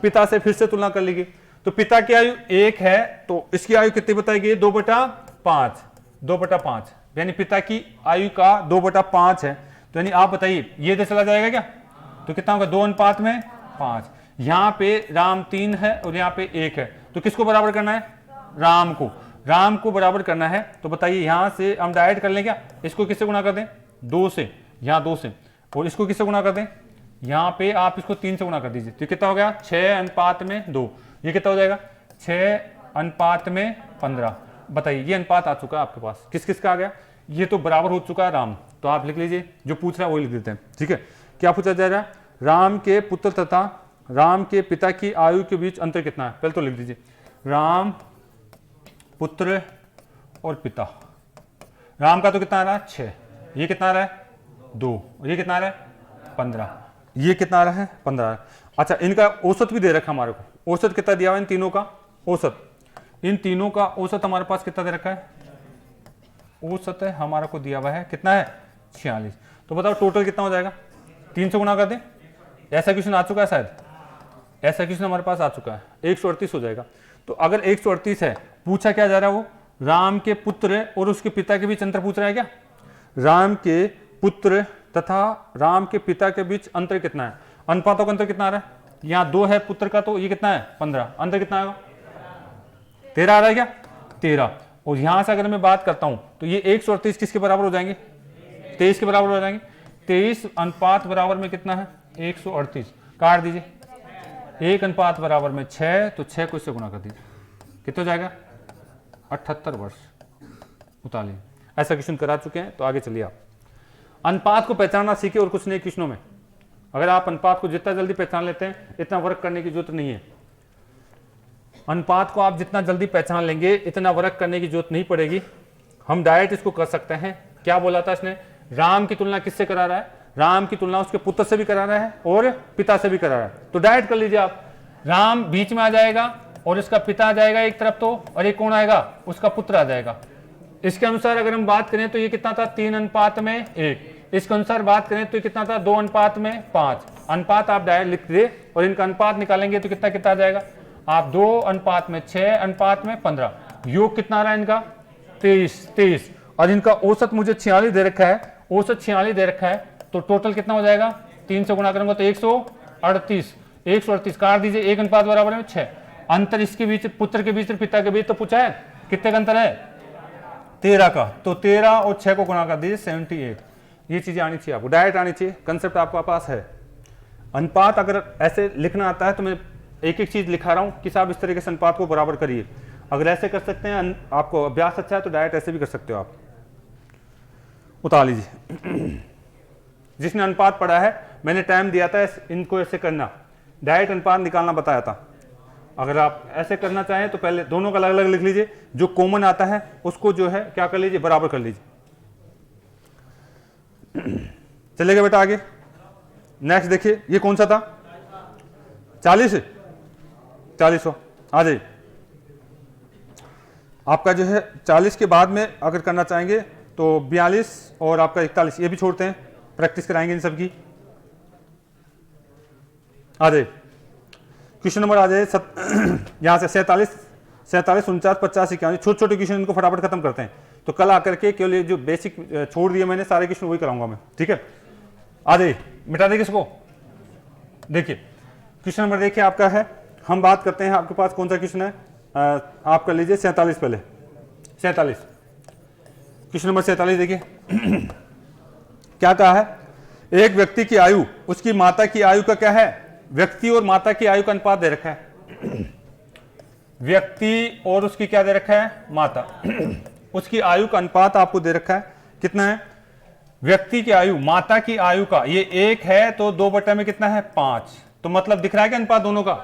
पिता से फिर से तुलना कर ली गई। तो पिता की आयु 1 है तो इसकी आयु कितनी बताई गई 2/5, 2/5 यानी पिता की आयु का 2/5 है। तो यानी आप बताइए ये तो चला जाएगा क्या, तो कितना होगा 2 अनुपात में 5। यहां पे राम 3 है और यहाँ पे 1 है, तो किसको बराबर करना है, राम को बराबर करना है। तो बताइए यहां से हम डायरेक्ट कर लें क्या, इसको किससे गुणा कर दें 2 से, यहाँ 2 से, और इसको किससे गुणा कर दें, यहाँ पे आप इसको 3 से गुणा कर दीजिए। तो कितना हो गया 6 अनुपात में 2, ये कितना हो जाएगा 6 अनुपात में 15। बताइए ये अनुपात आ चुका है आपके पास, किस किस का आ गया, ये तो बराबर हो चुका है राम। तो आप लिख लीजिए, जो पूछ रहा है वही लिख देते हैं, ठीक है। क्या पूछा जा रहा है, राम के पुत्र तथा राम के पिता की आयु के बीच अंतर कितना है। पहले तो लिख दीजिए राम पुत्र और पिता। राम का तो कितना आ रहा है 6, ये कितना आ रहा है 2, ये कितना आ रहा है 15, ये कितना आ रहा है 15। अच्छा इनका औसत भी दे रखा हमारे को, औसत कितना दिया हुआ इन तीनों का औसत, इन तीनों का औसत हमारे पास कितना दे रखा है, औसत है हमारा को दिया हुआ है कितना है 46। तो बताओ टोटल कितना हो जाएगा, 300 गुना कर दें। ऐसा क्वेश्चन आ चुका है शायद, ऐसा क्वेश्चन हमारे पास आ चुका है, 138 हो जाएगा। तो अगर 138 है, पूछा क्या जा रहा है, वो राम के पुत्र और उसके पिता के बीच अंतर पूछ रहा है क्या। राम के पुत्र तथा राम के पिता के बीच अंतर कितना है, अनुपातों का अंतर कितना आ रहा है, यहाँ 2 है पुत्र का, तो ये कितना है 15, अंतर कितना आएगा 13 आ रहा है क्या, 13। और यहां से अगर मैं बात करता हूं तो ये 138 किसके बराबर हो जाएंगे, 23 के बराबर हो जाएंगे। 23 अनुपात बराबर में कितना है 138, काट दीजिए, 1 अनुपात बराबर में 6, तो 6 को इससे गुना कर दीजिए, कितना हो जाएगा 78 वर्ष। उतारिए, ऐसा क्वेश्चन करा चुके हैं। तो आगे चलिए, आप अनुपात को पहचानना सीखे और कुछ नए क्वेश्चनों में। अगर आप अनुपात को जितना जल्दी पहचान लेते हैं, इतना वर्क करने की जरूरत नहीं है। अनुपात को आप जितना जल्दी पहचान लेंगे, इतना वर्क करने की जरूरत नहीं पड़ेगी। हम डायरेक्ट इसको कर सकते हैं। क्या बोला था इसने, राम की तुलना किससे करा रहा है, राम की तुलना उसके पुत्र से भी करा रहा है और पिता से भी करा रहा है। तो डायरेक्ट कर लीजिए आप, राम बीच में आ जाएगा और इसका पिता आ जाएगा एक तरफ, तो और एक कौन आएगा, उसका पुत्र आ जाएगा। इसके अनुसार अगर हम बात करें तो ये कितना था 3 अनुपात में 1। इसके अनुसार बात करें तो ये कितना था 2 अनुपात में 5। अनुपात आप डायरेक्ट लिख दे और इनका अनुपात निकालेंगे तो कितना कितना आ जाएगा, आप 2 अनुपात में 6, अनुपात में 15। योग कितना आ रहा है इनका 23। और इनका औसत मुझे 46 दे रखा है, औसत 46 दे रखा है। तो टोटल कितना हो जाएगा, 3 से गुणा करूंगा तो 138। 138 काट दीजिए, 1 अनुपात बराबर में 6। अंतर इसके बीच, पुत्र के बीच और पिता के बीच तो पूछा है, कितने का अंतर है 13 का। तो 13 और 6 को गुणा कर दीजिए 78। ये चीजें आनी चाहिए आपको, डायरेक्ट आनी चाहिए, कंसेप्ट आपके पास है। अनुपात अगर ऐसे लिखना आता है तो मैं एक एक चीज लिखा रहा हूं कि साहब इस तरीके से अनुपात को बराबर करिए। अगर ऐसे कर सकते हैं, आपको अभ्यास अच्छा है तो डायरेक्ट ऐसे भी कर सकते हो आप। उतार लीजिए, जिसने अनुपात पढ़ा है, मैंने टाइम दिया था इनको ऐसे करना, डायरेक्ट अनुपात निकालना बताया था। अगर आप ऐसे करना चाहें तो पहले दोनों का अलग अलग लिख लीजिए, जो कॉमन आता है उसको जो है क्या कर लीजिए, बराबर कर लीजिए। चलेगा बेटा आगे। नेक्स्ट देखिए, ये कौन सा था 40 आ जाइए। आपका जो है 40 के बाद में अगर करना चाहेंगे तो 42 और आपका 41, ये भी छोड़ते हैं, प्रैक्टिस कराएंगे इन सबकी। आ जाइए, क्वेश्चन नंबर आ जाए यहाँ से 47, 49, 50, 51। छोटे छोटे क्वेश्चन इनको फटाफट खत्म करते हैं। तो कल आकर के केवल ये जो बेसिक छोड़ दिए मैंने, सारे क्वेश्चन वही कराऊंगा मैं, ठीक है। आ जाइए, मिटा देंगे इसको। देखिए क्वेश्चन नंबर देखिए आपका है, हम बात करते हैं आपके पास कौन सा क्वेश्चन है, आप कर लीजिए 47 पहले। 47 क्वेश्चन नंबर 47 देखिए क्या कहा है, एक व्यक्ति की आयु उसकी माता की आयु का क्या है, व्यक्ति और माता की आयु का अनुपात दे रखा है। व्यक्ति और उसकी क्या दे रखा है, माता, उसकी आयु का अनुपात आपको दे रखा है, कितना है, व्यक्ति की आयु माता की आयु का, ये 1 है तो 2 बटे में कितना है 5। तो मतलब दिख रहा है कि अनुपात दोनों का,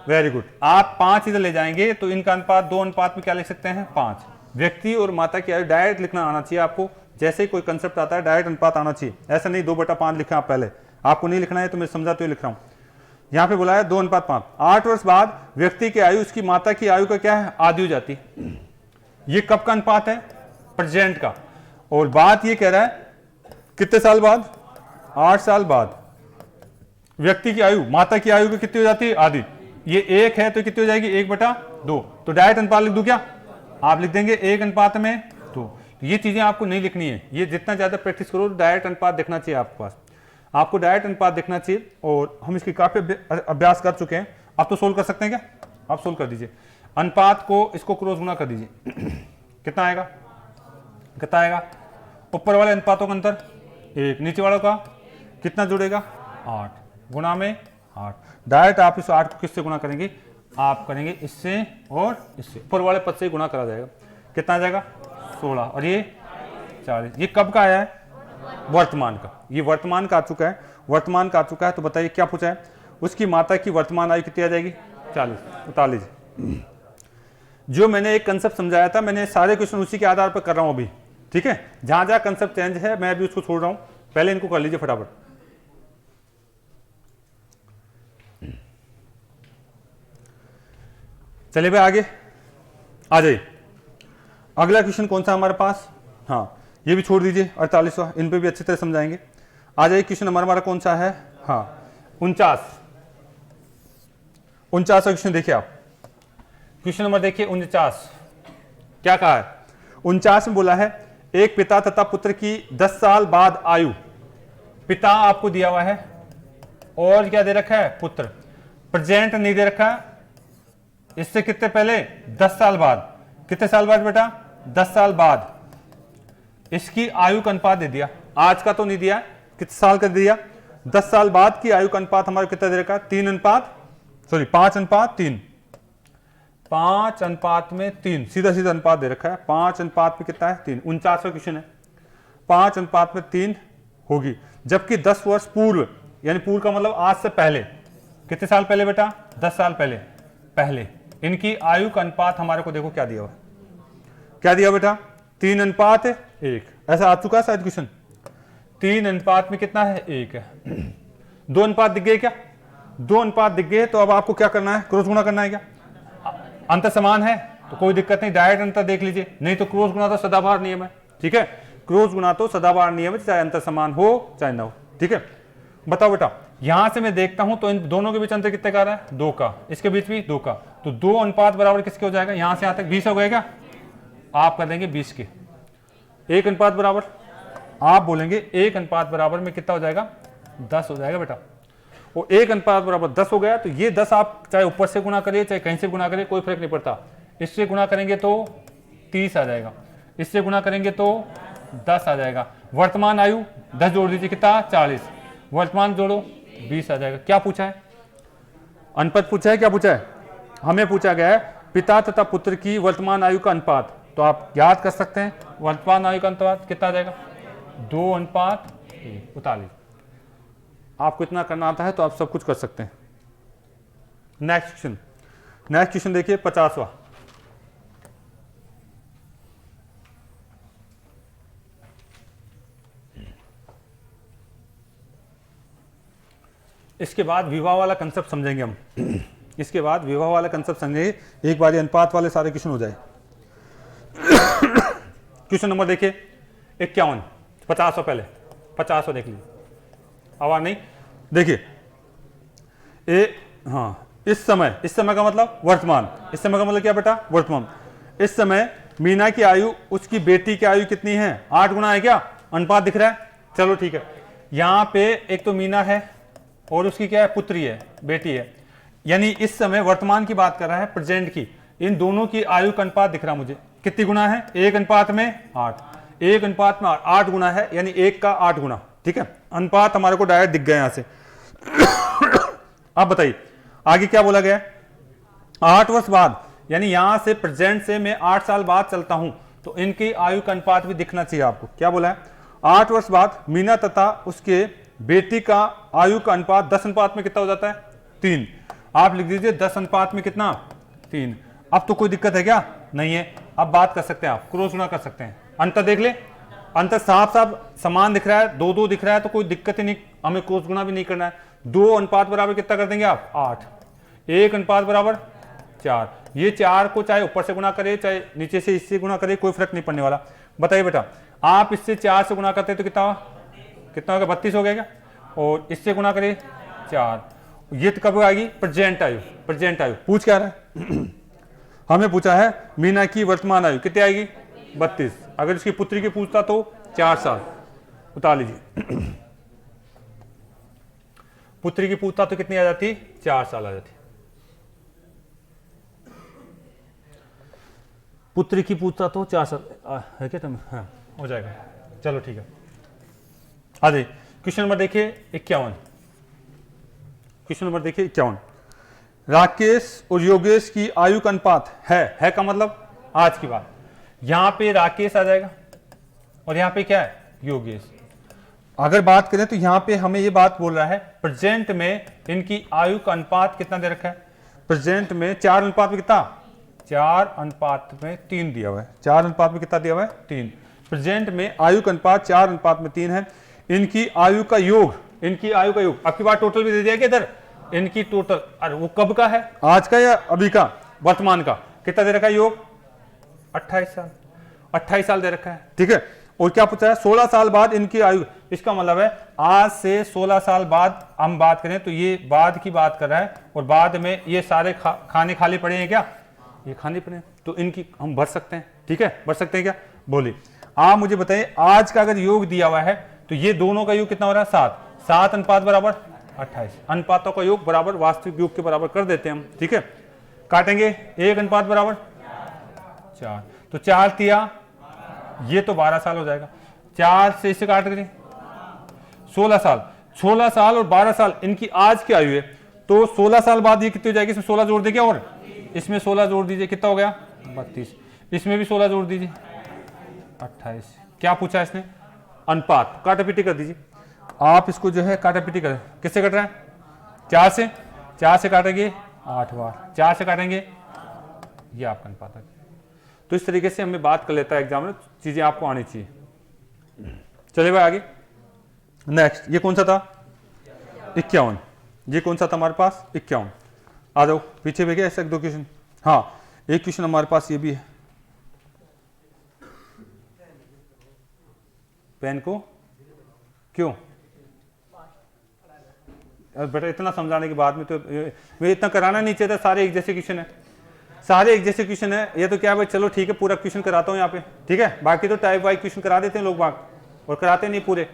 वेरी गुड। आप 5 इधर ले जाएंगे तो इनका अनुपात 2 अनुपात में क्या लिख सकते हैं 5। व्यक्ति और माता की आयु डायरेक्ट लिखना आना चाहिए आपको, जैसे ही कोई कंसेप्ट आता है डायरेक्ट अनुपात आना चाहिए। ऐसा नहीं 2/5 लिखा आप पहले, आपको नहीं लिखना है तो मैं समझाते हुए लिख रहा हूं। यहां पे बोला है 2:5। 8 वर्ष बाद व्यक्ति की आयु उसकी माता की आयु का क्या है, आधी हो जाती है। ये कब का अनुपात है, प्रेजेंट का। और बात ये कह रहा है कितने साल बाद, 8 साल बाद व्यक्ति की आयु माता की आयु की कितनी हो जाती है, आधी। ये 1 है तो कितनी हो जाएगी 1/2। तो डायरेक्ट अनुपात लिख दूं क्या, आप लिख देंगे 1 अनुपात में 2। ये चीजें आपको नहीं लिखनी है, ये जितना ज्यादा प्रैक्टिस करो डायरेक्ट अनुपात देखना चाहिए आपके पास, आपको डायरेक्ट अनुपात देखना चाहिए। और हम इसकी काफी अभ्यास कर चुके हैं। आप तो सोल्व कर सकते हैं क्या, आप सोल्व कर दीजिए। अनुपात को इसको क्रॉस गुना कर दीजिए कितना आएगा, कितना आएगा, ऊपर वाले अनुपातों का अंतर 1, नीचे वालों का कितना जुड़ेगा 8, गुना में 8। डायरेक्ट आप इस 8 को किससे गुना करेंगे, आप करेंगे इससे और इससे, ऊपर वाले पद से गुना करा जाएगा, कितना आ जाएगा 16 और ये 40। ये कब का आया है, वर्तमान का। ये वर्तमान का आ चुका है, वर्तमान का आ चुका है। तो बताइए क्या पूछा है, उसकी माता की वर्तमान आयु कितनी आ जाएगी 40। उतार लीजिए। जो मैंने एक कंसेप्ट समझाया था, मैंने सारे क्वेश्चन उसी के आधार पर कर रहा हूं अभी, ठीक है। जहां जहां कंसेप्ट चेंज है मैं अभी उसको छोड़ रहा हूं, पहले इनको कर लीजिए फटाफट। चलिए भाई आगे आ जाइए। अगला क्वेश्चन कौन सा हमारे पास, हाँ ये भी छोड़ दीजिए 48वां, इन पे भी अच्छी तरह समझाएंगे। आ जाइए क्वेश्चन नंबर हमारा कौन सा है, हाँ 49 का क्वेश्चन देखिए आप। क्वेश्चन नंबर देखिए 49, क्या कहा है 49 में बोला है एक पिता तथा पुत्र की 10 साल बाद आयु, पिता आपको दिया हुआ है और क्या दे रखा है पुत्र, प्रेजेंट नहीं दे रखा, इससे कितने पहले 10 साल बाद, कितने साल बाद बेटा 10 साल बाद, इसकी आयु का अनुपात दे दिया, आज का तो नहीं दिया, कितने साल का दिया 10 साल बाद की आयु का अनुपात हमारे कितना दे रखा 5:3, 5:3, सीधा सीधा अनुपात दे रखा है, 5 में कितना है 3, 49वां क्वेश्चन है, 5:3 होगी, जबकि 10 वर्ष पूर्व, यानी पूर्व का मतलब आज से पहले, कितने साल पहले बेटा 10 साल पहले इनकी आयु का अनुपात हमारे को देखो क्या दिया हुआ, क्या दिया बेटा 3:1, ऐसा आ चुका है शायद क्वेश्चन, 3 अनुपात में कितना है 1 है, 2 अनुपात दिख गए क्या, 2 अनुपात दिख गए, तो अब आपको क्या करना है क्रॉस गुणा करना है, क्या अंतर समान है तो कोई दिक्कत नहीं, डायरेक्ट अंतर देख लीजिए, नहीं तो क्रॉस गुणा तो सदाबहार नियम है, ठीक है, क्रॉस गुणा तो सदाबहार नियम है, चाहे अंतर समान हो चाहे ना हो, ठीक है। बताओ बेटा यहां से मैं देखता हूं तो इन दोनों के बीच अंतर कितने का रहा है 2 का, इसके बीच भी 2 का, तो 2 अनुपात बराबर किसके हो जाएगा, यहां से यहां तक 20 हो गए क्या, आप कर देंगे 20 के, 1 अनुपात बराबर, आप बोलेंगे 1 अनुपात बराबर में कितना हो जाएगा 10 हो जाएगा बेटा, वो 1 अनुपात बराबर 10 हो गया, तो ये 10 आप चाहे ऊपर से गुणा करिए चाहे कहीं से गुणा करिए कोई फर्क नहीं पड़ता, इससे गुणा करेंगे तो 30 आ जाएगा, इससे गुणा करेंगे तो 10 आ जाएगा, वर्तमान आयु 10 जोड़ दीजिए कितना 40, वर्तमान जोड़ो 20 आ जाएगा। क्या पूछा है, अनुपात पूछा है, क्या पूछा है, हमें पूछा गया है पिता तथा पुत्र की वर्तमान आयु का अनुपात, तो आप याद कर सकते हैं वर्तमान आयु का अनुपात कितना आ जाएगा 2:1, उतार लीजिए, आपको इतना करना आता है तो आप सब कुछ कर सकते हैं। नेक्स्ट क्वेश्चन देखिए 50वां, इसके बाद विवाह वाला कंसेप्ट समझेंगे हम, इसके बाद विवाह वाला कंसेप्ट समझेंगे, एक बार अनुपात वाले सारे क्वेश्चन हो जाए। क्वेश्चन नंबर देखिए 51, 50 पहले 50 देख लीजिए, आवाज नहीं, देखिए हाँ इस समय का मतलब वर्तमान, इस समय का मतलब क्या बेटा वर्तमान, इस समय मीना की आयु उसकी बेटी की आयु कितनी है 8 गुना है, क्या अनुपात दिख रहा है, चलो ठीक है, यहां पे एक तो मीना है और उसकी क्या है पुत्री है, बेटी है, यानी इस समय वर्तमान की बात कर रहा है, प्रेजेंट की, इन दोनों की आयु का अनुपात दिख रहा मुझे, कितनी गुना है 1 अनुपात में 8, 1 अनुपात में 8 गुना है, यानी 1 का 8 गुना, ठीक है, अनुपात हमारे को डायरेक्ट दिख गए यहां से। अब बताइए आगे क्या बोला गया, 8 वर्ष बाद, यानी यहां से प्रेजेंट से मैं 8 साल बाद चलता हूं, तो इनकी आयु का अनुपात भी दिखना चाहिए आपको, क्या बोला है 8 वर्ष बाद मीना तथा उसके बेटी का आयु का अनुपात 10 अनुपात में कितना हो जाता है 3, आप लिख दीजिए 10 अनुपात में कितना 3, अब तो कोई दिक्कत है क्या नहीं है, अब बात कर सकते हैं आप क्रॉस गुणा कर सकते हैं, अंतर देख ले, अंतर साफ साफ समान दिख रहा है, 2-2 दिख रहा है, तो कोई दिक्कत ही नहीं, हमें क्रॉस गुणा भी नहीं करना है, 2 अनुपात बराबर कितना कर देंगे आप 8, 1 अनुपात बराबर 4, ये 4 को चाहे ऊपर से गुणा करे चाहे नीचे से इससे गुणा करे कोई फर्क नहीं पड़ने वाला। बताइए बेटा आप इससे 4 से गुणा करते तो कितना हो गया 32 हो गया क्या, और इससे गुणा करिए 4, ये तो कब आएगी प्रेजेंट आयु पूछ क्या रहा है हमें पूछा है मीना की वर्तमान आयु कितनी आएगी 32, अगर इसकी पुत्री की पूछता तो 4 साल, उतार लीजिए पुत्री की पूछता तो कितनी आ जाती 4 साल आ जाती, पुत्री की पूछता तो 4 साल है क्या तुम, हाँ हो जाएगा, चलो ठीक है। आ जाइए क्वेश्चन नंबर देखिए 51, क्वेश्चन नंबर देखिए 51, राकेश और योगेश की आयु का अनुपात है का मतलब आज की बात, यहां पे राकेश आ जाएगा और यहां पे क्या है योगेश, अगर बात करें तो यहां पे हमें ये बात बोल रहा है प्रेजेंट में इनकी आयु का अनुपात कितना दे रखा है, प्रेजेंट में 4 अनुपात में कितना 4 अनुपात में 3 दिया हुआ है, 4 अनुपात में कितना दिया हुआ है 3, प्रेजेंट में आयु का अनुपात 4 अनुपात में 3 है, इनकी आयु का योग, आपकी बात टोटल भी दे दिया क्या इधर, इनकी टोटल, अरे वो कब का है आज का या अभी का, वर्तमान का कितना दे रखा है योग 28 साल दे रखा है, ठीक है, और क्या पूछा है, 16 साल बाद इनकी आयु, इसका मतलब है आज से 16 साल बाद हम बात करें तो ये बाद की बात कर रहा है, और बाद में ये सारे खाने खाली पड़े हैं क्या, ये खाने पड़े हैं, तो इनकी हम भर सकते हैं। ठीक है, भर सकते हैं क्या, बोलिए आप मुझे बताइए। आज का अगर योग दिया हुआ है तो ये दोनों का योग कितना हो रहा है, 7, 7 अनुपात बराबर 28, अनुपातों का योग बराबर वास्तविक योग के बराबर कर देते हैं हम। ठीक है, काटेंगे 1 अनुपात बराबर 4, तो 4 तिया ये तो 12 साल हो जाएगा, 4 से इससे काट करें 16 साल, 16 साल और 12 साल इनकी आज की आयु है, तो 16 साल बाद ये कितनी हो जाएगी, इसमें 16 जोड़ देंगे और इसमें 16 जोड़ दीजिए, कितना हो गया 32, इसमें भी 16 जोड़ दीजिए 28। क्या पूछा इसने, अनुपात, काटापीटी कर दीजिए आप इसको जो है, काटापीटी करें, किससे कट रहा है, 4 से काटेंगे 8 बार, 4 से काटेंगे, ये आपका अनुपात है। तो इस तरीके से हमें बात कर लेता है एग्जाम में, चीजें आपको आनी चाहिए। चलिए भाई आगे, नेक्स्ट ये कौन सा था, 51, ये कौन सा था हमारे पास, 51। आ जाओ पीछे भैया, ऐसा 2 क्वेश्चन, हाँ एक क्वेश्चन हमारे पास ये भी है, पेन को क्यों, बेटा इतना समझाने के बाद में तो मैं इतना कराना नहीं चाहिए था, सारे एक जैसे क्वेश्चन है, सारे एक जैसे क्वेश्चन है, ये तो क्या भाई, चलो ठीक है पूरा क्वेश्चन कराता हूँ यहाँ पे, ठीक है, बाकी तो टाइप वाइज क्वेश्चन करा देते हैं लोग बाग, और कराते नहीं पूरे।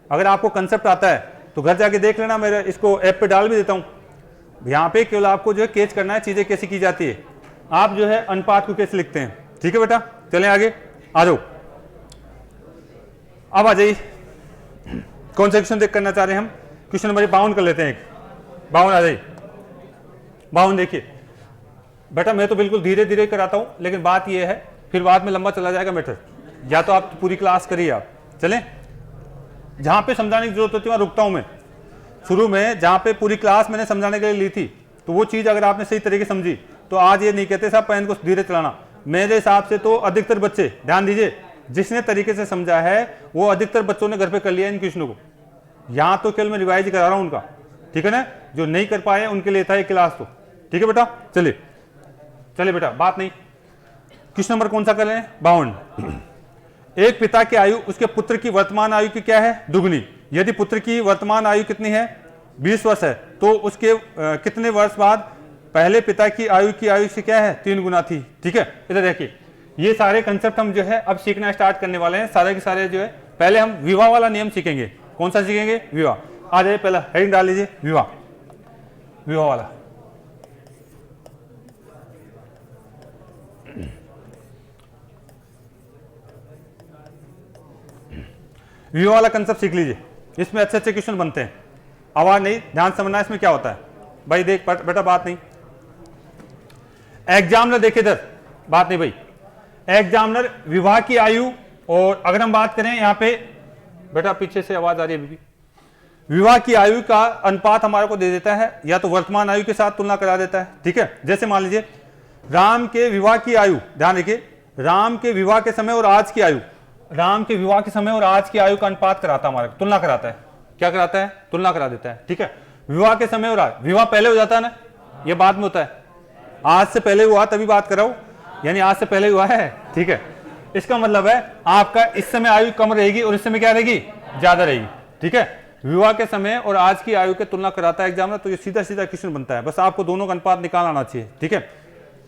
अगर आपको कंसेप्ट आता है तो घर जाके देख लेना, मेरे इसको ऐप पे डाल भी देता हूँ, यहाँ पे केवल आपको जो है कैच करना है चीजें कैसे की जाती है, आप जो है अनुपात को कैसे लिखते हैं। ठीक है बेटा, चलें आगे, आ जाओ, अब आ जाइए कौन सा क्वेश्चन देख करना चाह रहे हैं हम, क्वेश्चन नंबर 52 कर लेते हैं, 52 आ जाइए, 52 देखिए बेटा, मैं तो बिल्कुल धीरे धीरे कराता हूं, लेकिन बात यह है फिर बाद में लंबा चला जाएगा मैटर, या तो आप पूरी क्लास करिए आप, चलें जहां पे समझाने की जरूरत होती है वहां रुकता हूं मैं, शुरू में जहां पे पूरी क्लास मैंने समझाने के लिए ली थी, तो वो चीज अगर आपने सही तरीके समझी तो आज ये नहीं कहते साहब पेन को धीरे चलाना, मेरे हिसाब से तो अधिकतर बच्चे, ध्यान दीजिए, जिसने तरीके से समझा है वो अधिकतर बच्चों ने घर पे कर लिया इन क्वेश्चनों को, यहां तो केवल मैं रिवाइज करा रहा हूं उनका, ठीक है ना, जो नहीं कर पाए उनके लिए था ये क्लास, तो ठीक है बेटा, चलिए चलिए बेटा, बात नहीं, क्वेश्चन नंबर कौन सा कर रहे हैं, 52। एक पिता की आयु उसके पुत्र की वर्तमान आयु की क्या है, दुगनी, यदि पुत्र की वर्तमान आयु कितनी है 20 वर्ष है, तो उसके कितने वर्ष बाद पहले पिता की आयु से क्या है 3 गुना थी। ठीक है, इधर देखिए, ये सारे कंसेप्ट हम जो है अब सीखना स्टार्ट करने वाले हैं, सारे के सारे जो है, पहले हम विवाह वाला नियम सीखेंगे, कौन सा सीखेंगे, विवाह, आ जाइए पहला हेडिंग डाल लीजिए, विवाह, विवाह वाला, विवाह वाला कंसेप्ट सीख लीजिए, इसमें अच्छे अच्छे क्वेश्चन बनते हैं, आवाज नहीं, ध्यान समझना इसमें क्या होता है भाई, देख बेटा बात नहीं, एग्जामिनर देखे इधर, बात नहीं भाई, एग्जामिनर विवाह की आयु, और अगर हम बात करें यहाँ पे बेटा, पीछे से आवाज आ रही है बीबी, विवाह की आयु का अनुपात हमारे को दे देता है, या तो वर्तमान आयु के साथ तुलना करा देता है। ठीक है, जैसे मान लीजिए राम के विवाह की आयु, ध्यान रखिए, राम के विवाह के समय और आज की आयु, राम के विवाह के समय और आज की आयु का अनुपात कराता है, हमारे तुलना कराता है, क्या कराता है, तुलना करा देता है। ठीक है, विवाह के समय और आज, विवाह पहले हो जाता है ना, यह बाद में होता है, आज से पहले हुआ तभी बात कर रहा हूं, यानी आज से पहले हुआ है। ठीक है, इसका मतलब है आपका इस समय आयु कम रहेगी और इस समय क्या रहेगी, ज्यादा रहेगी। ठीक है, विवाह के समय और आज की आयु की तुलना कराता है एग्जामिनर, तो ये सीधा सीधा क्वेश्चन बनता है, बस आपको दोनों का अनुपात निकाल आना चाहिए। ठीक है,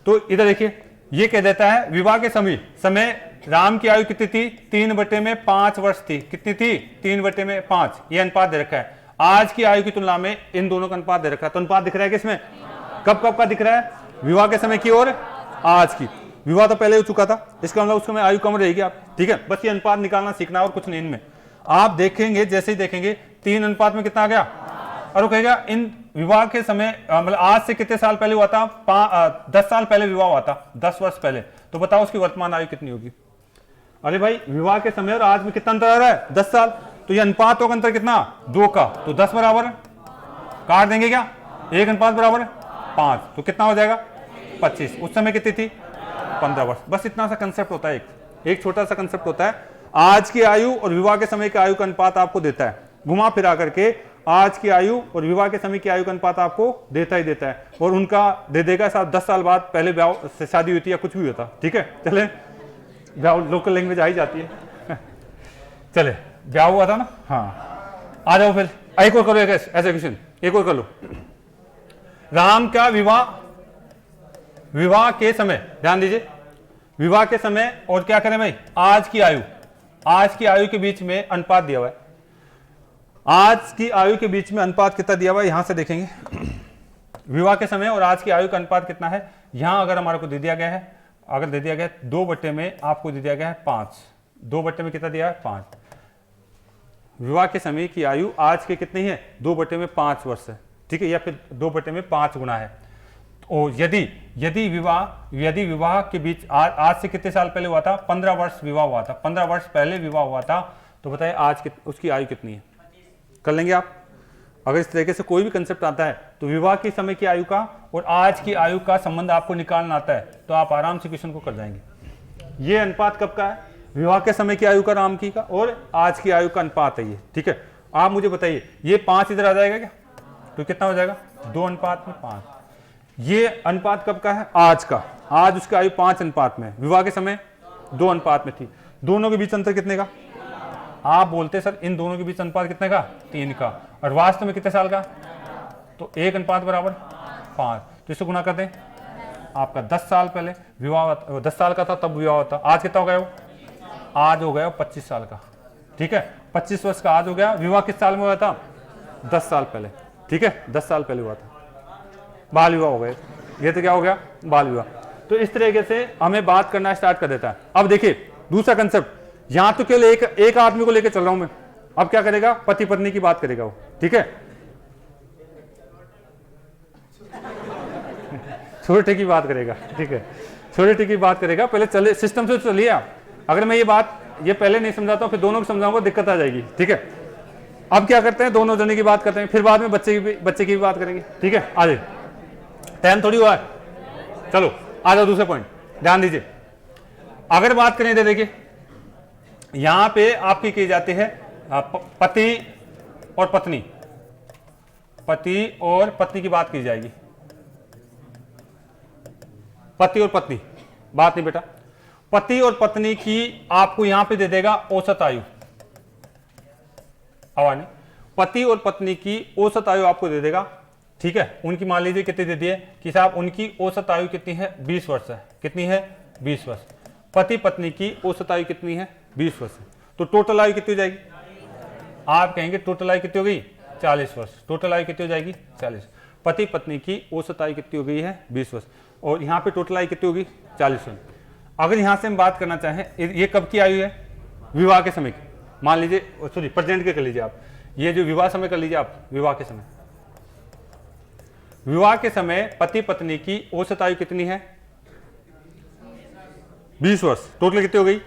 तो इधर देखिए, ये कह देता है विवाह के समय राम की आयु कितनी थी, 3/5 वर्ष थी, कितनी थी, 3/5, ये अनुपात दे रखा है। आज की आयु की तुलना में इन दोनों का अनुपात दे रखा है, तो अनुपात दिख रहा है किसमें, कब कब का दिख रहा है, विवाह के समय की और आज की। विवाह तो पहले हो चुका था, इसका मतलब उस समय आयु कम रहेगी आप। ठीक है, बस ये अनुपात निकालना सीखना और कुछ नहीं। इनमें आप देखेंगे, जैसे ही देखेंगे 3 अनुपात में कितना आ गया, और वो कहेगा इन विवाह के समय मतलब आज से कितने साल पहले हुआ था, 10 साल पहले विवाह हुआ था, 10 वर्ष पहले, तो बताओ उसकी वर्तमान आयु कितनी होगी। अरे भाई, विवाह के समय और आज में कितना अंतर आ रहा है, 10 साल, तो ये अनुपात होगा अंतर कितना, 2 का, तो 10 बराबर काट देंगे क्या, 1 अनुपात बराबर 5, तो कितना हो जाएगा 25। उस समय कितनी थी, 15 वर्ष। बस इतना सा कंसेप्ट होता है, एक छोटा सा कंसेप्ट होता है, आज की आयु और विवाह के समय की आयु का अनुपात आपको देता है, घुमा फिरा करके आज की आयु और विवाह के समय की आयु का अनुपात आपको देता ही देता है, और उनका दे देगा साहब 10 साल बाद पहले ब्याह से शादी हुई थी या कुछ भी होता। ठीक है, चले लोकल लैंग्वेज आ ही जाती है। चले ब्याह हुआ था ना, हाँ आ जाओ फिर एक और करो, एक ऐसे क्वेश्चन एक और कर लो। राम का विवाह के समय, ध्यान दीजिए, विवाह के समय और क्या करें भाई, आज की आयु के बीच में अनुपात दिया हुआ है। आज की आयु के बीच में अनुपात कितना दिया हुआ है, यहां से देखेंगे विवाह के समय और आज की आयु का अनुपात कितना है। यहां अगर हमारे को दे दिया गया है, अगर दे दिया गया है 2 बट्टे में आपको दे दिया गया है 5, 2 बट्टे में कितना दिया है 5। विवाह के समय की आयु आज के कितनी है, 2 बट्टे में 5 वर्ष है, ठीक है, या फिर 2 बट्टे में 5 गुना है। और यदि विवाह के बीच आज से कितने साल पहले हुआ था, 15 वर्ष विवाह हुआ था, 15 वर्ष पहले विवाह हुआ था, तो बताइए आज उसकी आयु कितनी है। कर लेंगे आप। अगर इस तरीके से कोई भी कंसेप्ट आता है तो विवाह के समय की आयु का और आज की आयु का संबंध आपको निकालना आता है, तो आप आराम से क्वेश्चन को कर जाएंगे। ये अनुपात कब का है, विवाह के समय की आयु का राम की का और आज की आयु का अनुपात है ये, ठीक है। आप मुझे बताइए ये 5 इधर आ जाएगा क्या, तो कितना हो जाएगा 2 अनुपात में 5। ये अनुपात कब का है, आज का, आज उसकी आयु 5 अनुपात में, विवाह के समय 2 अनुपात में थी। दोनों के बीच अंतर कितने का, आप बोलते सर इन दोनों के बीच अनुपात कितने का, 3 का, और वास्तव में कितने साल का, तो 1 अनुपात बराबर 5, तो इससे गुना कर दें। आपका 10 साल पहले विवाह, 10 साल का था तब विवाह होता, आज कितना हो गया वो, आज हो गया 25 साल का, ठीक है, 25 वर्ष का आज हो गया। विवाह किस साल में हुआ था, 10 साल पहले, ठीक है, 10 साल पहले हुआ था, बाल विवाह हो गए, ये तो क्या हो गया, बाल विवाह। तो इस तरीके से हमें बात करना स्टार्ट कर देता है। अब देखिए दूसरा कंसेप्ट, यहां तो केवल एक आदमी को लेकर चल रहा हूं मैं, अब क्या करेगा, पति पत्नी की बात करेगा वो, ठीक है, छोटे की बात करेगा, ठीक है, छोटे की बात करेगा। पहले चले सिस्टम से चलिए आप, अगर मैं ये पहले नहीं समझाता हूं फिर दोनों को समझाऊंगा, दिक्कत आ जाएगी, ठीक है। अब क्या करते हैं, दोनों जने की बात करते हैं, फिर बाद में बच्चे की भी बात करेंगे, ठीक है। आ जाइए, टाइम थोड़ी हुआ है, चलो आ जाओ दूसरे पॉइंट, ध्यान दीजिए। अगर बात करें तो देखिए यहां पे आपकी की जाती है पति और पत्नी, पति और पत्नी की बात की जाएगी, पति और पत्नी, बात नहीं बेटा, पति और पत्नी की आपको यहां पे दे देगा औसत आयु, आवाज नहीं, पति और पत्नी की औसत आयु आपको दे देगा, ठीक है। उनकी मान लीजिए कितनी दे दी है कि साहब उनकी औसत आयु कितनी है, 20 वर्ष है, कितनी है 20 वर्ष। पति पत्नी की औसत आयु कितनी है, 20 वर्ष। तो टोटल आयु कितनी हो जाएगी, आप कहेंगे टोटल आयु कितनी हो गई, 40 वर्ष। टोटल आयु कितनी हो जाएगी, 40। पति पत्नी की औसत आयु कितनी हो गई है, 20 वर्ष, और यहाँ पे टोटल आयु कितनी होगी, 40 वर्ष। अगर यहाँ से हम बात करना चाहें, ये कब की आयु है, विवाह के समय की, मान लीजिए, सॉरी प्रेजेंट के कर लीजिए आप, ये जो विवाह समय कर लीजिए आप, विवाह के समय, विवाह के समय पति पत्नी की औसत आयु कितनी है, 20 वर्ष। टोटल कितनी हो गई,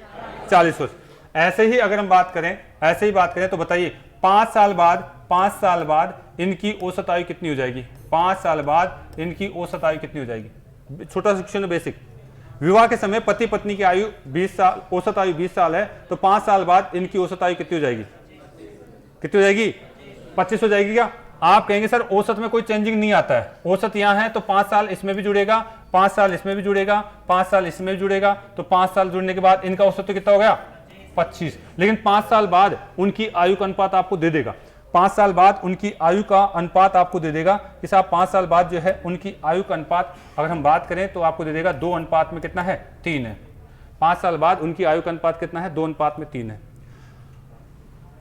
40 वर्ष। ऐसे ही अगर हम बात करें, तो बताइए 5 साल बाद इनकी औसत आयु कितनी हो जाएगी, 5 साल बाद इनकी औसत आयु कितनी हो जाएगी। छोटा सा क्वेश्चन बेसिक, विवाह के समय पति पत्नी की आयु 20 साल, औसत आयु 20 साल है, तो 5 साल बाद इनकी औसत आयु कितनी हो जाएगी, कितनी हो जाएगी, 25 हो जाएगी क्या। आप कहेंगे सर औसत में कोई चेंजिंग नहीं आता है, औसत यहां है तो 5 साल इसमें भी जुड़ेगा, 5 साल इसमें भी जुड़ेगा, 5 साल इसमें भी जुड़ेगा, तो 5 साल जुड़ने के बाद इनका औसत तो कितना हो गया, 25। लेकिन 5 साल बाद उनकी आयु का अनुपात आपको दे देगा, 5 साल बाद उनकी आयु का अनुपात आपको दे देगा कि साहब 5 साल बाद जो है उनकी आयु का अनुपात अगर हम बात करें तो आपको दे देगा 2 अनुपात में कितना है, 3 है। 5 साल बाद उनकी आयु का अनुपात कितना है, 2 अनुपात में 3 है।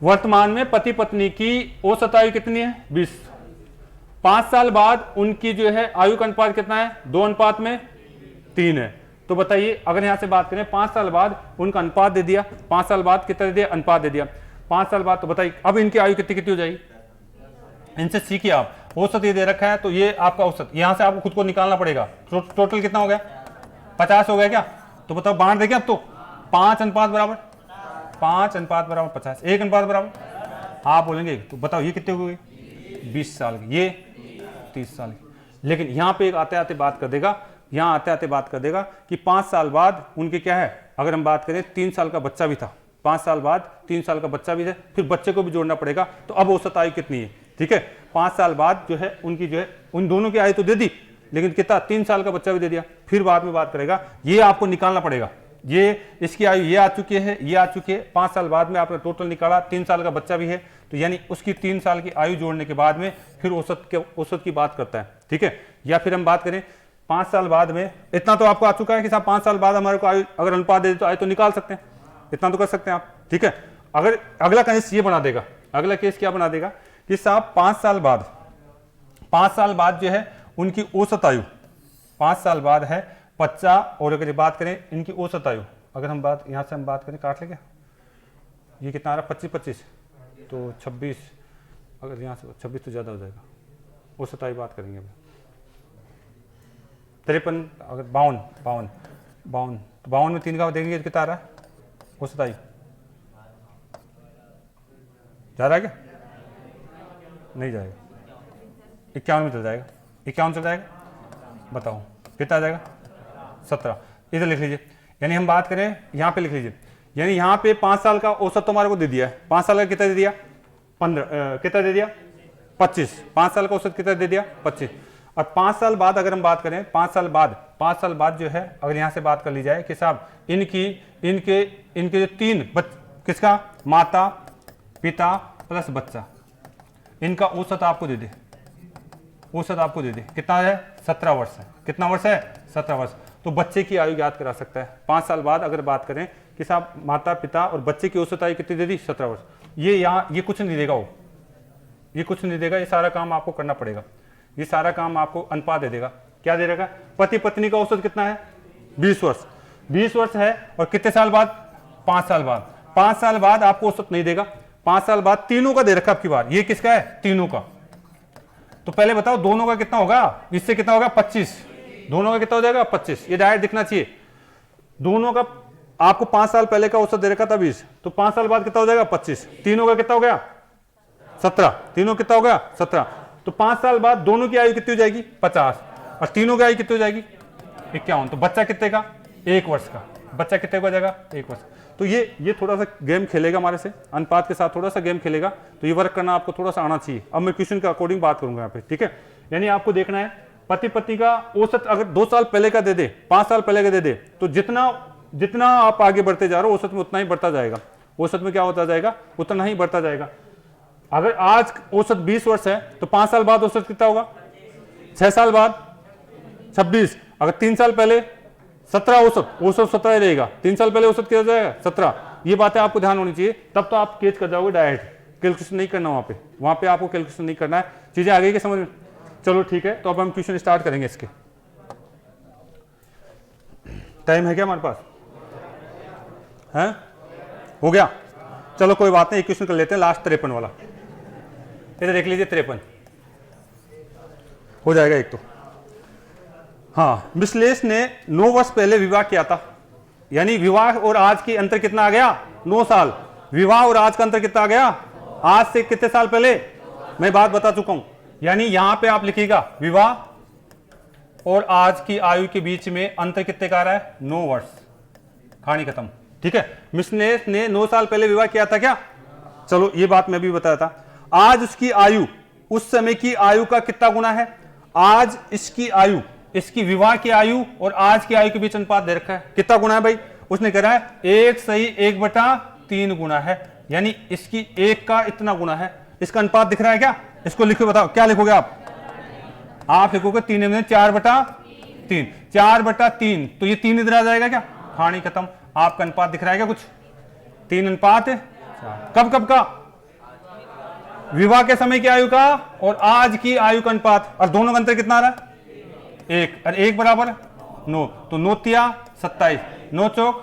वर्तमान में पति पत्नी की औसत आयु कितनी है, 20। 5 साल बाद उनकी जो है आयु का अनुपात कितना है, 2 अनुपात में 3 है। तो बताइए अगर यहां से बात करें 5 साल बाद उनका अनुपात दे दिया, 5 साल बाद कितना दे दिया, अनुपात दे दिया, 5 साल बाद, तो बताइए अब इनकी आयु कितनी कितनी हो जाएगी। इनसे सीखिए आप, औसत ये दे रखा है तो ये आपका औसत, यहां से आपको खुद को निकालना पड़ेगा। टोटल कितना हो गया, 50 हो गया क्या, तो बताओ बांट देंगे अब तो 5 अनुपात बराबर 50, 1 अनुपात बराबर, आप बोलेंगे तो बताओ ये कितने हो गए, 20 साल की, ये 30 साल की। लेकिन यहां पे एक आते आते बात कर देगा कि 5 साल बाद उनके क्या है, अगर हम बात करें 3 साल का बच्चा भी था, 5 साल बाद 3 साल का बच्चा भी है, फिर बच्चे को भी जोड़ना पड़ेगा, तो अब औसत आयु कितनी है, ठीक है। 5 साल बाद जो है उनकी जो है उन दोनों की आयु तो दे दी, लेकिन कितना, 3 साल का बच्चा भी दे दिया, फिर बाद में बात करेगा, ये आपको निकालना पड़ेगा। ये इसकी आयु ये आ चुकी है, ये आ चुकी है। 5 साल बाद में आपने टोटल निकाला, 3 साल का बच्चा भी है, तो यानी उसकी 3 साल की आयु जोड़ने के बाद में फिर औसत की बात करता है, ठीक है। या फिर हम बात करें 5 साल बाद में, इतना तो आपको आ चुका है कि साहब 5 साल बाद हमारे को आयु अगर अनुपात दे दे तो आयु तो निकाल सकते हैं, इतना तो कर सकते हैं आप, ठीक है। अगर अगला केस ये बना देगा, अगला केस क्या बना देगा कि साहब 5 साल बाद जो है उनकी औसत आयु 5 साल बाद है बच्चा, और अगर बात करें इनकी औसत आयु, अगर हम बात यहां से हम बात करें, काट लेंगे ये कितना आ रहा है 25 तो 26, अगर यहां से 26 तो ज्यादा हो जाएगा, औसत आयु बात करेंगे अभी 53, अगर 52 तो 52 में 3 का देखेंगे कितना आ रहा है औसत आयु, जा रहा है क्या, नहीं जाएगा, 51 में चल जाएगा, 51 चल जाएगा, बताओ कितना आ जाएगा 17, इधर लिख लीजिए। यानी हम बात करें यहाँ पे लिख लीजिए, यानी यहाँ पे 5 साल का औसत तो हमारे को दे दिया है, 5 साल का कितना दे दिया 15, कितना दे दिया 25, 5 साल का औसत कितना दे दिया 25। और 5 साल बाद अगर हम बात करें, 5 साल बाद जो है अगर यहाँ से बात कर ली जाए कि साहब इनके जो 3 किसका, माता पिता प्लस बच्चा, इनका औसत आपको दे दे, औसत आपको दे दे कितना है 17 वर्ष है, कितना वर्ष है 17 वर्ष, तो बच्चे की आयु याद करा सकता है। 5 साल बाद अगर बात करें कि साहब माता पिता और बच्चे की औसत आयु कितनी दे दी 17 वर्ष, ये कुछ नहीं देगा, ये कुछ नहीं देगा, ये सारा काम आपको करना पड़ेगा, ये सारा काम आपको अनुपात दे देगा, क्या दे देगा, पति पत्नी का औसत कितना है 20 वर्ष है, और कितने साल बाद 5 साल बाद, 5 साल बाद आपको औसत नहीं देगा, 5 साल बाद तीनों का दे रखा आपकी बार, ये किसका है तीनों का, तो पहले बताओ दोनों का कितना होगा, इससे कितना होगा 25, दोनों का कितना हो जाएगा 25, ये डायरेक्ट दिखना चाहिए, दोनों का आपको 5 साल पहले का औसत दे रखा था 20, तो 5 साल बाद कितना हो जाएगा 25, तीनों का कितना हो गया 17, तीनों कितना हो गया 17, तो 5 साल बाद दोनों की आयु कितनी हो जाएगी 50, और तीनों की आयु कितनी हो जाएगी 51, तो बच्चा कितने का 1 वर्ष का, बच्चा कितने का हो जाएगा 1 वर्ष। तो ये थोड़ा सा गेम खेलेगा हमारे से, अनुपात के साथ थोड़ा सा गेम खेलेगा, तो ये वर्क करना आपको थोड़ा सा आना चाहिए। अब मैं क्वेश्चन के अकॉर्डिंग बात करूंगा यहाँ पे, ठीक है। यानी आपको देखना है पति पत्नी का औसत अगर 2 साल पहले का दे दे, 5 साल पहले का दे दे, तो जितना आप आगे बढ़ते जा रहे हो औसत में उतना ही बढ़ता जाएगा, औसत में क्या होता जाएगा उतना ही बढ़ता जाएगा। अगर आज औसत 20 वर्ष है तो 5 साल बाद औसत कितना होगा, 6 साल बाद 26, अगर 3 साल पहले 17 औसत 17 रहेगा, 3 साल पहले औसत क्या हो जाएगा 17। ये बातें आपको ध्यान होनी चाहिए, तब तो आप कैच कर जाओगे, डायरेक्ट कैलकुलेशन नहीं करना, वहां पे आपको कैलकुलेशन नहीं करना है। चीजें आ गई कि समझ में, चलो ठीक है। तो अब हम क्वेश्चन स्टार्ट करेंगे। इसके टाइम है क्या हमारे पास, है हो गया, चलो कोई बात नहीं, एक क्वेश्चन कर लेते हैं लास्ट 53 वाला, इधर देख लीजिए 53 हो जाएगा एक तो। हाँ, मिश्लेष ने 9 वर्ष पहले विवाह किया था, यानी विवाह और आज की अंतर कितना आ गया 9 साल, विवाह और आज का अंतर कितना आ गया, आज से कितने साल पहले, मैं बात बता चुका हूं। यानी यहां पे आप लिखिएगा विवाह और आज की आयु के बीच में अंतर कितने का आ रहा है 9 वर्ष, कहानी खत्म, ठीक है। मिश्लेष ने 9 साल पहले विवाह किया था क्या, चलो ये बात मैं भी बताया था। आज उसकी आयु उस समय की आयु का कितना गुना है, आज इसकी आयु, इसकी विवाह की आयु और आज की आयु के बीच अनुपात दे रखा है, कितना गुना है भाई, उसने कह रहा है 1:1/3 गुना है, यानी इसकी 1 का इतना गुना है। इसका अनुपात दिख रहा है क्या, इसको लिखो, बताओ क्या लिखोगे आप लिखोगे 3 में 4/3, 4/3, तो ये 3 इधर आ जाएगा क्या, कहानी खत्म। आपका अनुपात दिख रहा है क्या कुछ, 3 अनुपात 4, कब कब का, विवाह के समय की आयु का और आज की आयु का अनुपात, और दोनों का अंतर कितना आ रहा है 1, और 1 बराबर 9, तो 9 तिया 27, 9 चौक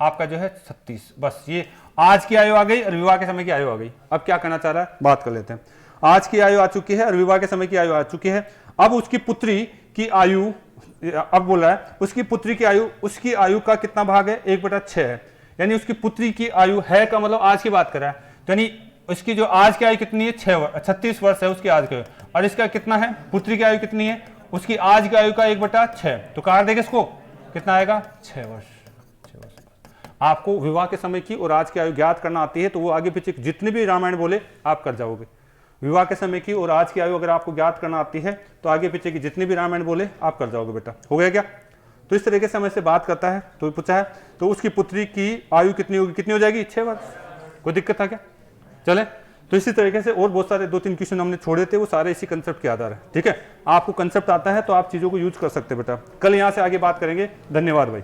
आपका जो है 36, बस ये आज की आयु आ गई और विवाह के समय की आयु आ गई। अब क्या करना चाह रहा है, बात कर लेते हैं। आज की आयु आ चुकी है और विवाह के समय की आयु आ चुकी है। अब उसकी पुत्री की आयु, अब बोल रहा है उसकी पुत्री की आयु, उसकी आयु का कितना भाग है 1/6 है, यानी उसकी पुत्री की आयु है का मतलब आज की बात कर रहा है, तो यानी इसकी जो आज की आयु कितनी है 36 वर्ष है उसकी आज की, और इसका कितना है पुत्री की आयु कितनी है, उसकी आज की आयु का 1/6, तो काट देगा इसको, कितना आएगा 6 वर्ष। आपको विवाह के समय की और आज की आयु ज्ञात करना आती है तो वो आगे पीछे जितने भी रामायण बोले आप कर जाओगे। विवाह के समय की और आज की आयु अगर आपको ज्ञात करना आती है तो आगे पीछे की जितनी भी रामायण बोले आप कर जाओगे बेटा, हो गया क्या। तो इस तरीके से हमें से बात करता है, तो पूछा है तो उसकी पुत्री की आयु कितनी होगी, कितनी हो जाएगी, 6 वर्ष। कोई दिक्कत था क्या? चले, तो इसी तरीके से और बहुत सारे 2-3 क्वेश्चन हमने छोड़े थे, वो सारे इसी कंसेप्ट के आधार है। ठीक है, आपको कंसेप्ट आता है तो आप चीज़ों को यूज कर सकते हैं बेटा। कल यहाँ से आगे बात करेंगे। धन्यवाद भाई।